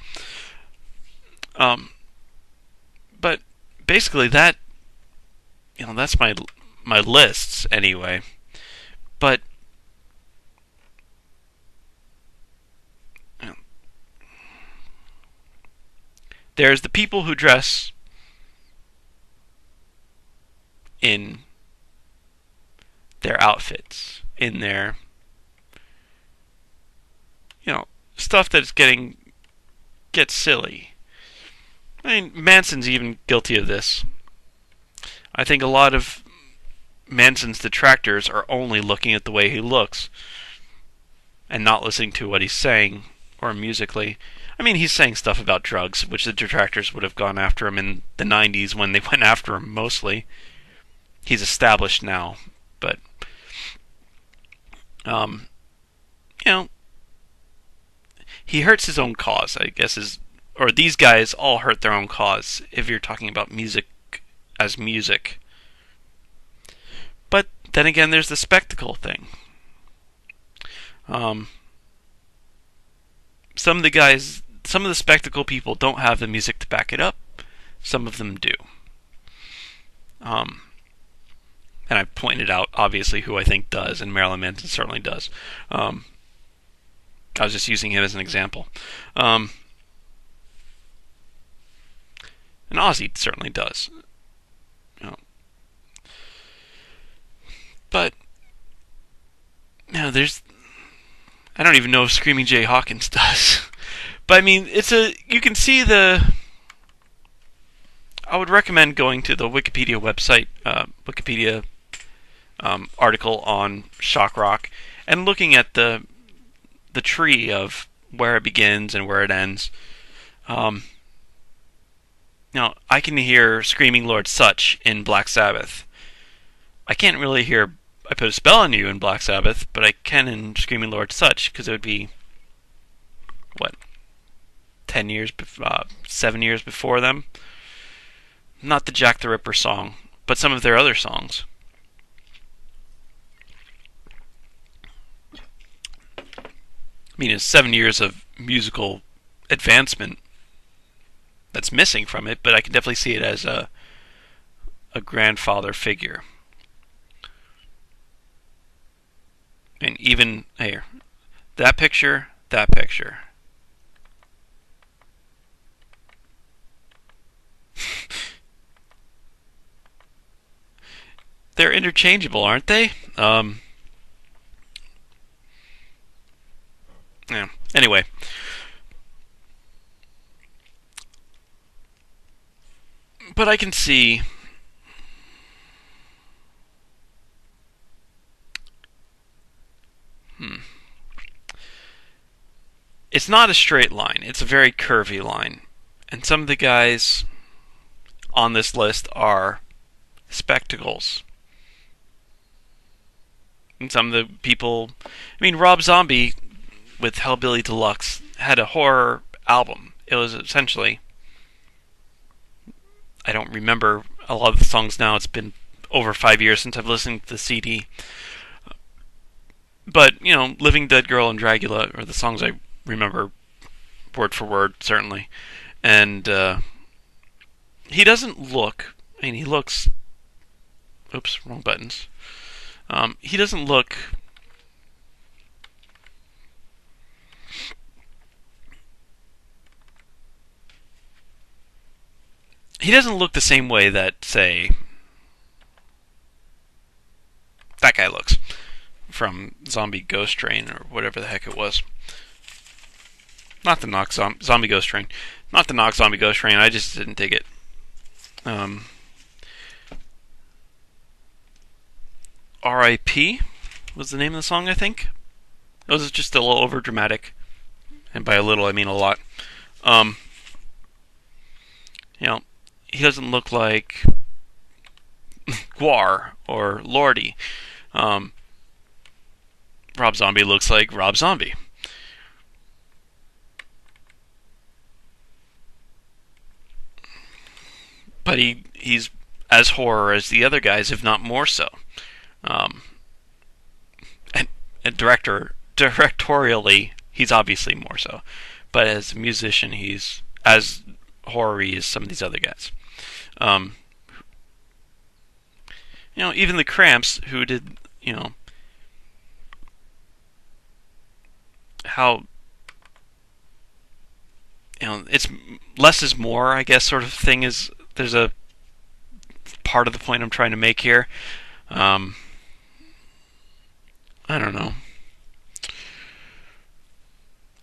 But basically that's my lists anyway. But there's the people who dress in their outfits, in their stuff that's gets silly. I mean, Manson's even guilty of this. I think a lot of Manson's detractors are only looking at the way he looks and not listening to what he's saying or musically. I mean, he's saying stuff about drugs, which the detractors would have gone after him in the 90s when they went after him mostly. He's established now, but he hurts his own cause, I guess, or these guys all hurt their own cause if you're talking about music as music. But then again, there's the spectacle thing. Some of the spectacle people don't have the music to back it up. Some of them do. And I've pointed out, obviously, who I think does, and Marilyn Manson certainly does. I was just using him as an example. And Ozzy certainly does. But there's I don't even know if Screaming Jay Hawkins does. But I mean, you can see the. I would recommend going to the Wikipedia website, Wikipedia article on shock rock, and looking at the tree of where it begins and where it ends. Now, I can hear Screaming Lord Sutch in Black Sabbath. I can't really hear I Put a Spell on You in Black Sabbath, but I can in Screaming Lord Sutch, because it would be, what, 10 years, 7 years before them? Not the Jack the Ripper song, but some of their other songs. I mean, it's 7 years of musical advancement that's missing from it, but I can definitely see it as a grandfather figure. And even here, that picture. They're interchangeable, aren't they? Yeah. Anyway. But I can see it's not a straight line. It's a very curvy line. And some of the guys on this list are spectacles. And some of the people, I mean, Rob Zombie with Hellbilly Deluxe had a horror album. It was essentially, I don't remember a lot of the songs now. It's been over 5 years since I've listened to the CD. But, Living Dead Girl and Dragula are the songs I remember word for word, certainly. And he doesn't look, I mean, he looks, oops, wrong buttons. He doesn't look the same way that, say, that guy looks from Zombie Ghost Train or whatever the heck it was. Not the Knock Zombie Ghost Train. Not the Knock Zombie Ghost Train. I just didn't dig it. R.I.P. was the name of the song, I think. It was just a little over dramatic, and by a little I mean a lot. He doesn't look like Guar or Lordy. Rob Zombie looks like Rob Zombie. But he's as horror as the other guys, if not more so. And directorially, he's obviously more so. But as a musician, he's as horror-y as some of these other guys. Even the Cramps, who did, how, it's less is more, I guess, sort of thing is, there's a part of the point I'm trying to make here. I don't know.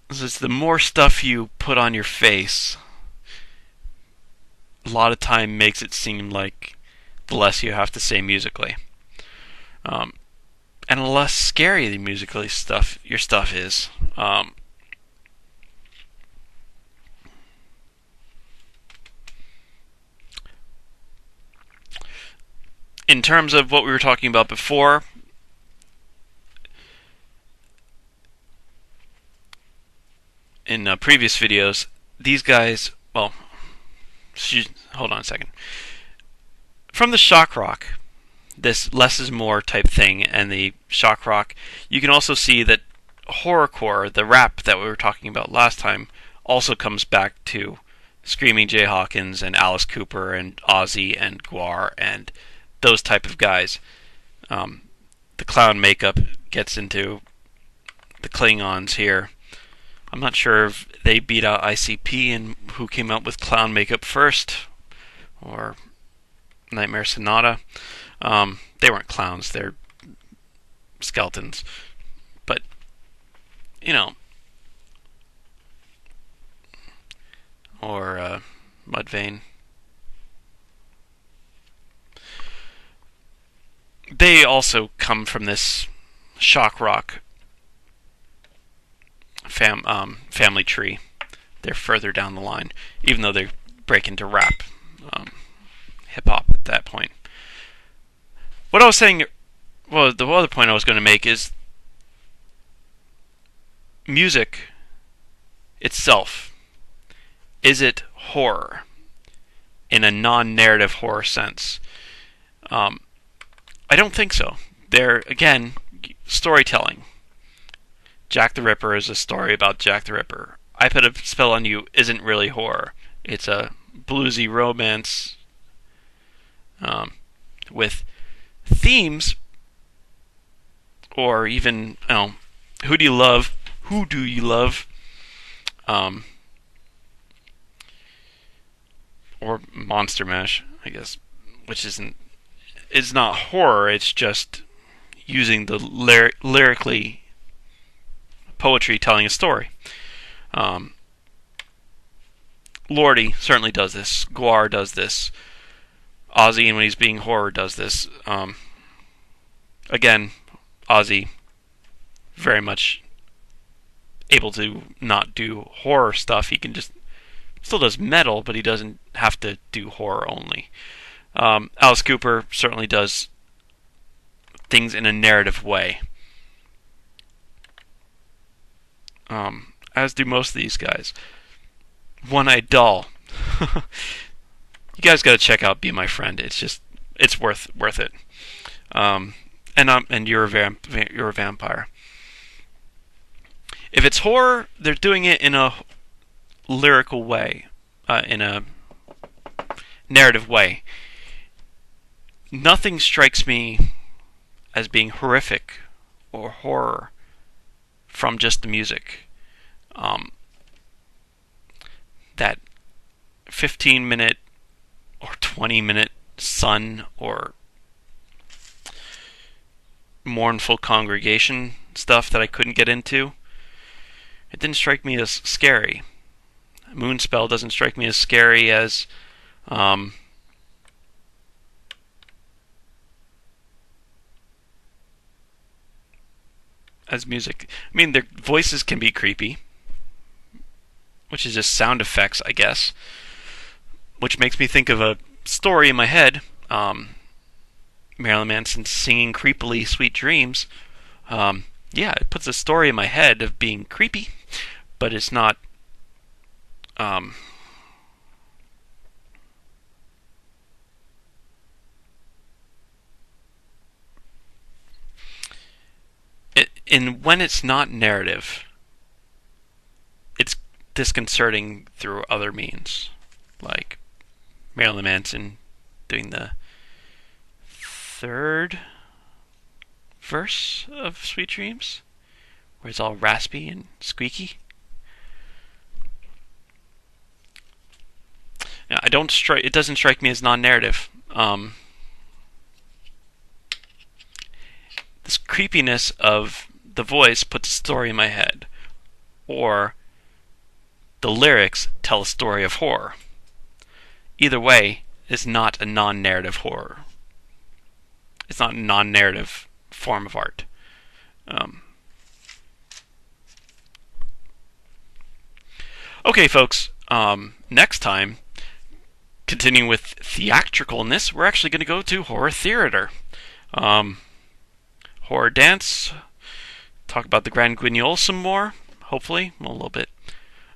It's the more stuff you put on your face, a lot of time makes it seem like the less you have to say musically. And the less scary the musically your stuff is. In terms of what we were talking about before, in previous videos, these guys, well, hold on a second. From the shock rock, this less is more type thing, and the shock rock, you can also see that horrorcore, the rap that we were talking about last time, also comes back to Screaming Jay Hawkins and Alice Cooper and Ozzy and Guar and those type of guys. The clown makeup gets into the Klingons here. I'm not sure if they beat out ICP and who came out with clown makeup first, or Nightmare Sonata. They weren't clowns. They're skeletons. But, you know, or Mudvayne. They also come from this shock rock family tree. They're further down the line, even though they break into rap, hip hop at that point. What I was saying, well, the other point I was going to make is music itself. Is it horror in a non-narrative horror sense? I don't think so. They're, again, storytelling. Jack the Ripper is a story about Jack the Ripper. I Put a Spell on You isn't really horror. It's a bluesy romance with themes, or even, who do you love? Who do you love? Or Monster Mash, I guess, which it's not horror. It's just using the lyrically poetry telling a story. Lordy certainly does this. Guar does this. Ozzy, when he's being horror, does this. Again, Ozzy very much able to not do horror stuff. He can just still does metal, but he doesn't have to do horror only. Alice Cooper certainly does things in a narrative way. As do most of these guys. One-Eyed Doll. You guys got to check out Be My Friend. It's worth it. And you're a vampire. If it's horror, they're doing it in a lyrical way, in a narrative way. Nothing strikes me as being horrific or horror from just the music. That 15-minute or 20-minute Sun or mournful congregation stuff that I couldn't get into, it didn't strike me as scary. Moonspell doesn't strike me as scary as music. I mean, their voices can be creepy, which is just sound effects, I guess, which makes me think of a story in my head. Marilyn Manson singing creepily Sweet Dreams. It puts a story in my head of being creepy, but it's not and when it's not narrative, it's disconcerting through other means, like Marilyn Manson doing the third verse of Sweet Dreams, where it's all raspy and squeaky. It doesn't strike me as non-narrative. This creepiness of the voice puts a story in my head, or the lyrics tell a story of horror. Either way, it's not a non-narrative horror. It's not a non-narrative form of art. Okay, folks. Next time, continuing with theatricalness, we're actually going to go to horror theater. Horror dance. Talk about the Grand Guignol some more, hopefully. Well, a little bit.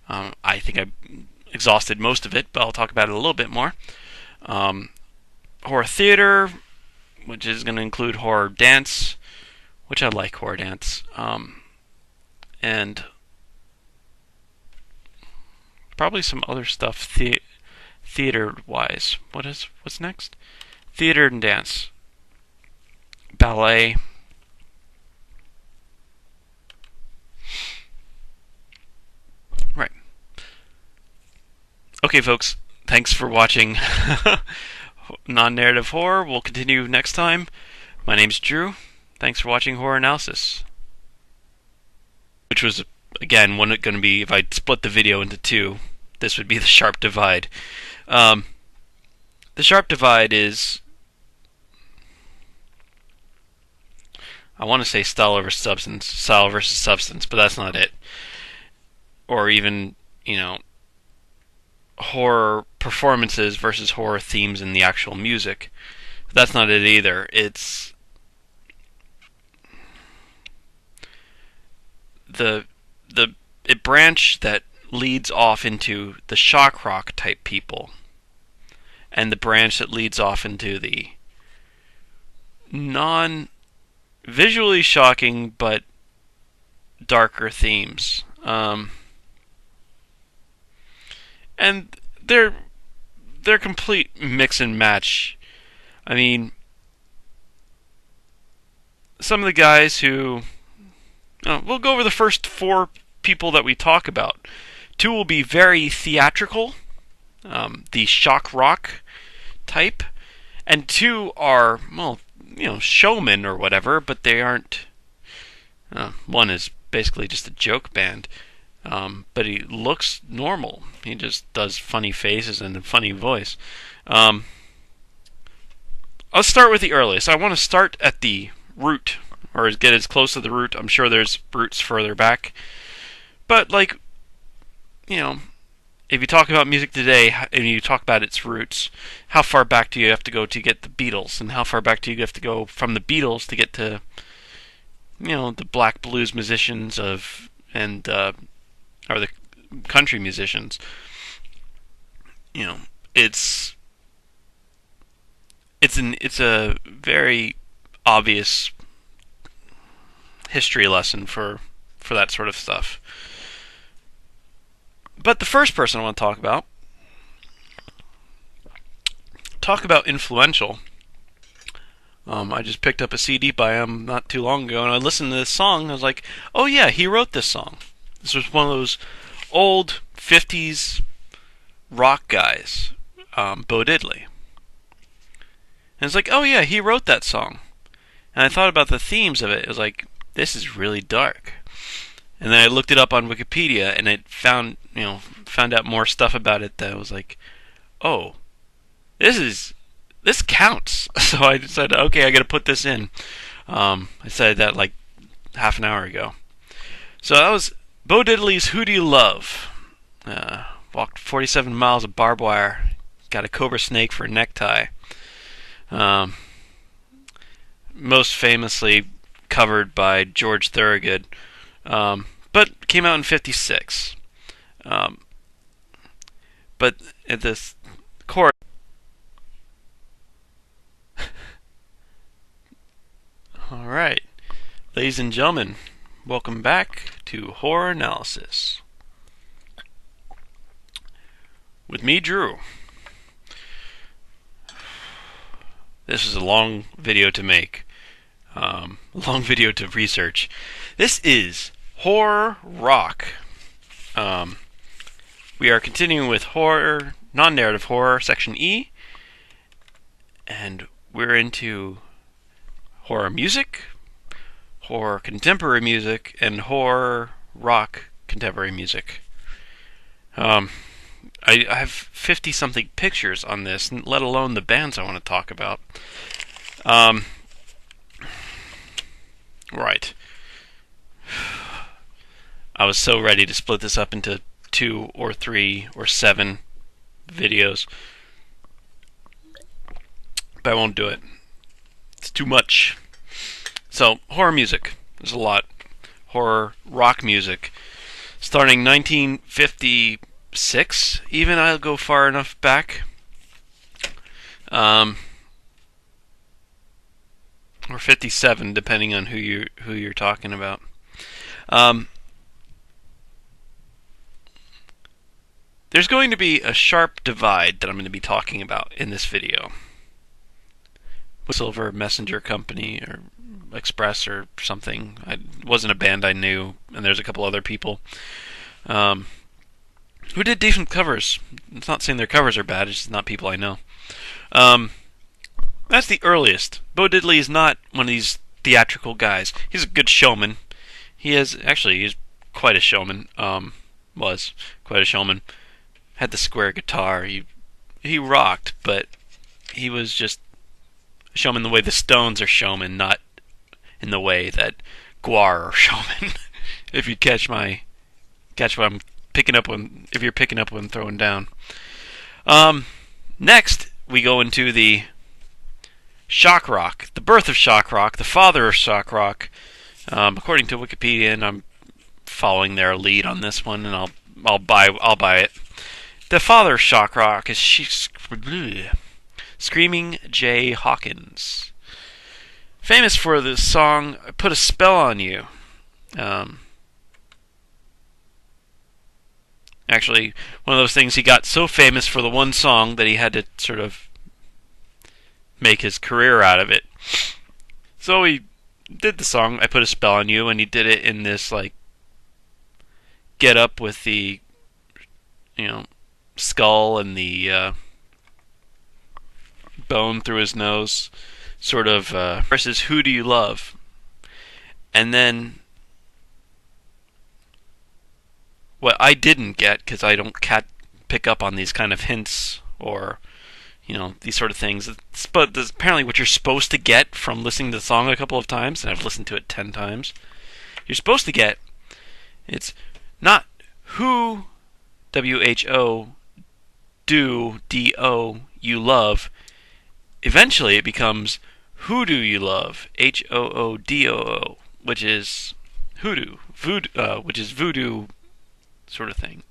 I think I exhausted most of it, but I'll talk about it a little bit more. Horror theater, which is going to include horror dance, which I like horror dance. And probably some other stuff theater-wise. What's next? Theater and dance. Ballet. Right. Okay, folks. Thanks for watching Non-Narrative Horror. We'll continue next time. My name's Drew. Thanks for watching Horror Analysis. Which was, again, going to be, if I split the video into two, this would be the sharp divide. The sharp divide is, I want to say style versus substance, but that's not it. Or even, horror performances versus horror themes in the actual music. That's not it either. It's the branch that leads off into the shock rock type people, and the branch that leads off into the non-visually shocking but darker themes. And they're complete mix and match. I mean, some of the guys who we'll go over the first four people that we talk about. Two will be very theatrical, the shock rock type, and two are, showmen or whatever, but they aren't. One is basically just a joke band, but he looks normal. He just does funny faces and a funny voice. I'll start with the earliest. I want to start at the root, or get as close to the root. I'm sure there's roots further back. But, if you talk about music today and you talk about its roots, how far back do you have to go to get the Beatles? And how far back do you have to go from the Beatles to get to, the black blues musicians or the country musicians? It's a very obvious history lesson for that sort of stuff. But the first person I want to talk about influential. I just picked up a CD by him not too long ago, and I listened to this song, and I was like, oh yeah, he wrote this song. This was one of those old 50s rock guys, Bo Diddley. And it's like, oh yeah, he wrote that song. And I thought about the themes of it. It was like, this is really dark. And then I looked it up on Wikipedia, and it found out more stuff about it that was like, oh, this counts. So I said, okay, I got to put this in. I said that like half an hour ago. So that was Bo Diddley's "Who Do You Love?" Walked 47 miles of barbed wire. Got a cobra snake for a necktie. Most famously covered by George Thorogood, but came out in '56. But at this chorus, all right, ladies and gentlemen, welcome back to Horror Analysis with me, Drew. This is a long video to make, a long video to research. This is horror rock. We are continuing with horror, non-narrative horror, section E, and we're into horror music, horror contemporary music, and horror rock contemporary music. I have 50-something pictures on this, let alone the bands I want to talk about. Right. I was so ready to split this up into 2 or 3 or 7 videos, but I won't do it. It's too much. So, horror music. There's a lot. Horror rock music. Starting 1956, even. I'll go far enough back. Or 57, depending on who you're talking about. There's going to be a sharp divide that I'm going to be talking about in this video. Silver Messenger Company or Express or something. It wasn't a band I knew, and there's a couple other people who did decent covers. It's not saying their covers are bad, it's just not people I know. That's the earliest. Bo Diddley is not one of these theatrical guys. He's a good showman. He's quite a showman. Was quite a showman. Had the square guitar. He rocked, but he was just a showman the way the Stones are showmen, not in the way that Guar are showmen. If you catch what I'm picking up when if you're picking up what I'm throwing down. Next we go into the shock rock, the birth of shock rock, the father of shock rock. According to Wikipedia, and I'm following their lead on this one, and I'll buy it. The father of shock rock is Screaming Jay Hawkins, famous for the song "Put a Spell on You." Actually, one of those things, he got so famous for the one song that he had to sort of make his career out of it. So he did the song "I Put a Spell on You," and he did it in this like get up with the skull and the bone through his nose, sort of versus "Who Do You Love?" And then what I didn't get, because I don't pick up on these kind of hints or these sort of things. But this, apparently what you're supposed to get from listening to the song a couple of times, and I've listened to it 10 times, you're supposed to get, it's not who, W-H-O, do, D-O, you love. Eventually it becomes who do you love, H-O-O-D-O-O, which is hoodoo, which is voodoo sort of thing.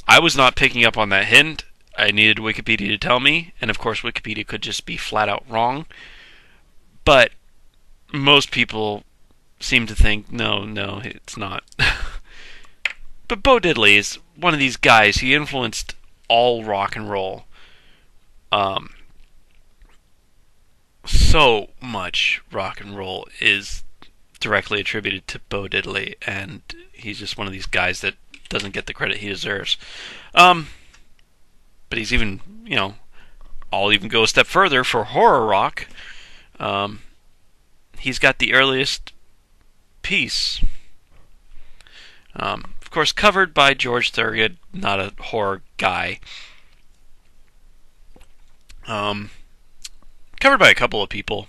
I was not picking up on that hint. I needed Wikipedia to tell me, and of course Wikipedia could just be flat out wrong. But most people seem to think, no, it's not. But Bo Diddley is one of these guys. He influenced all rock and roll. So much rock and roll is directly attributed to Bo Diddley, and he's just one of these guys that doesn't get the credit he deserves. But he's even, I'll even go a step further for horror rock. He's got the earliest piece. Of course, covered by George Thorogood, not a horror guy. Covered by a couple of people.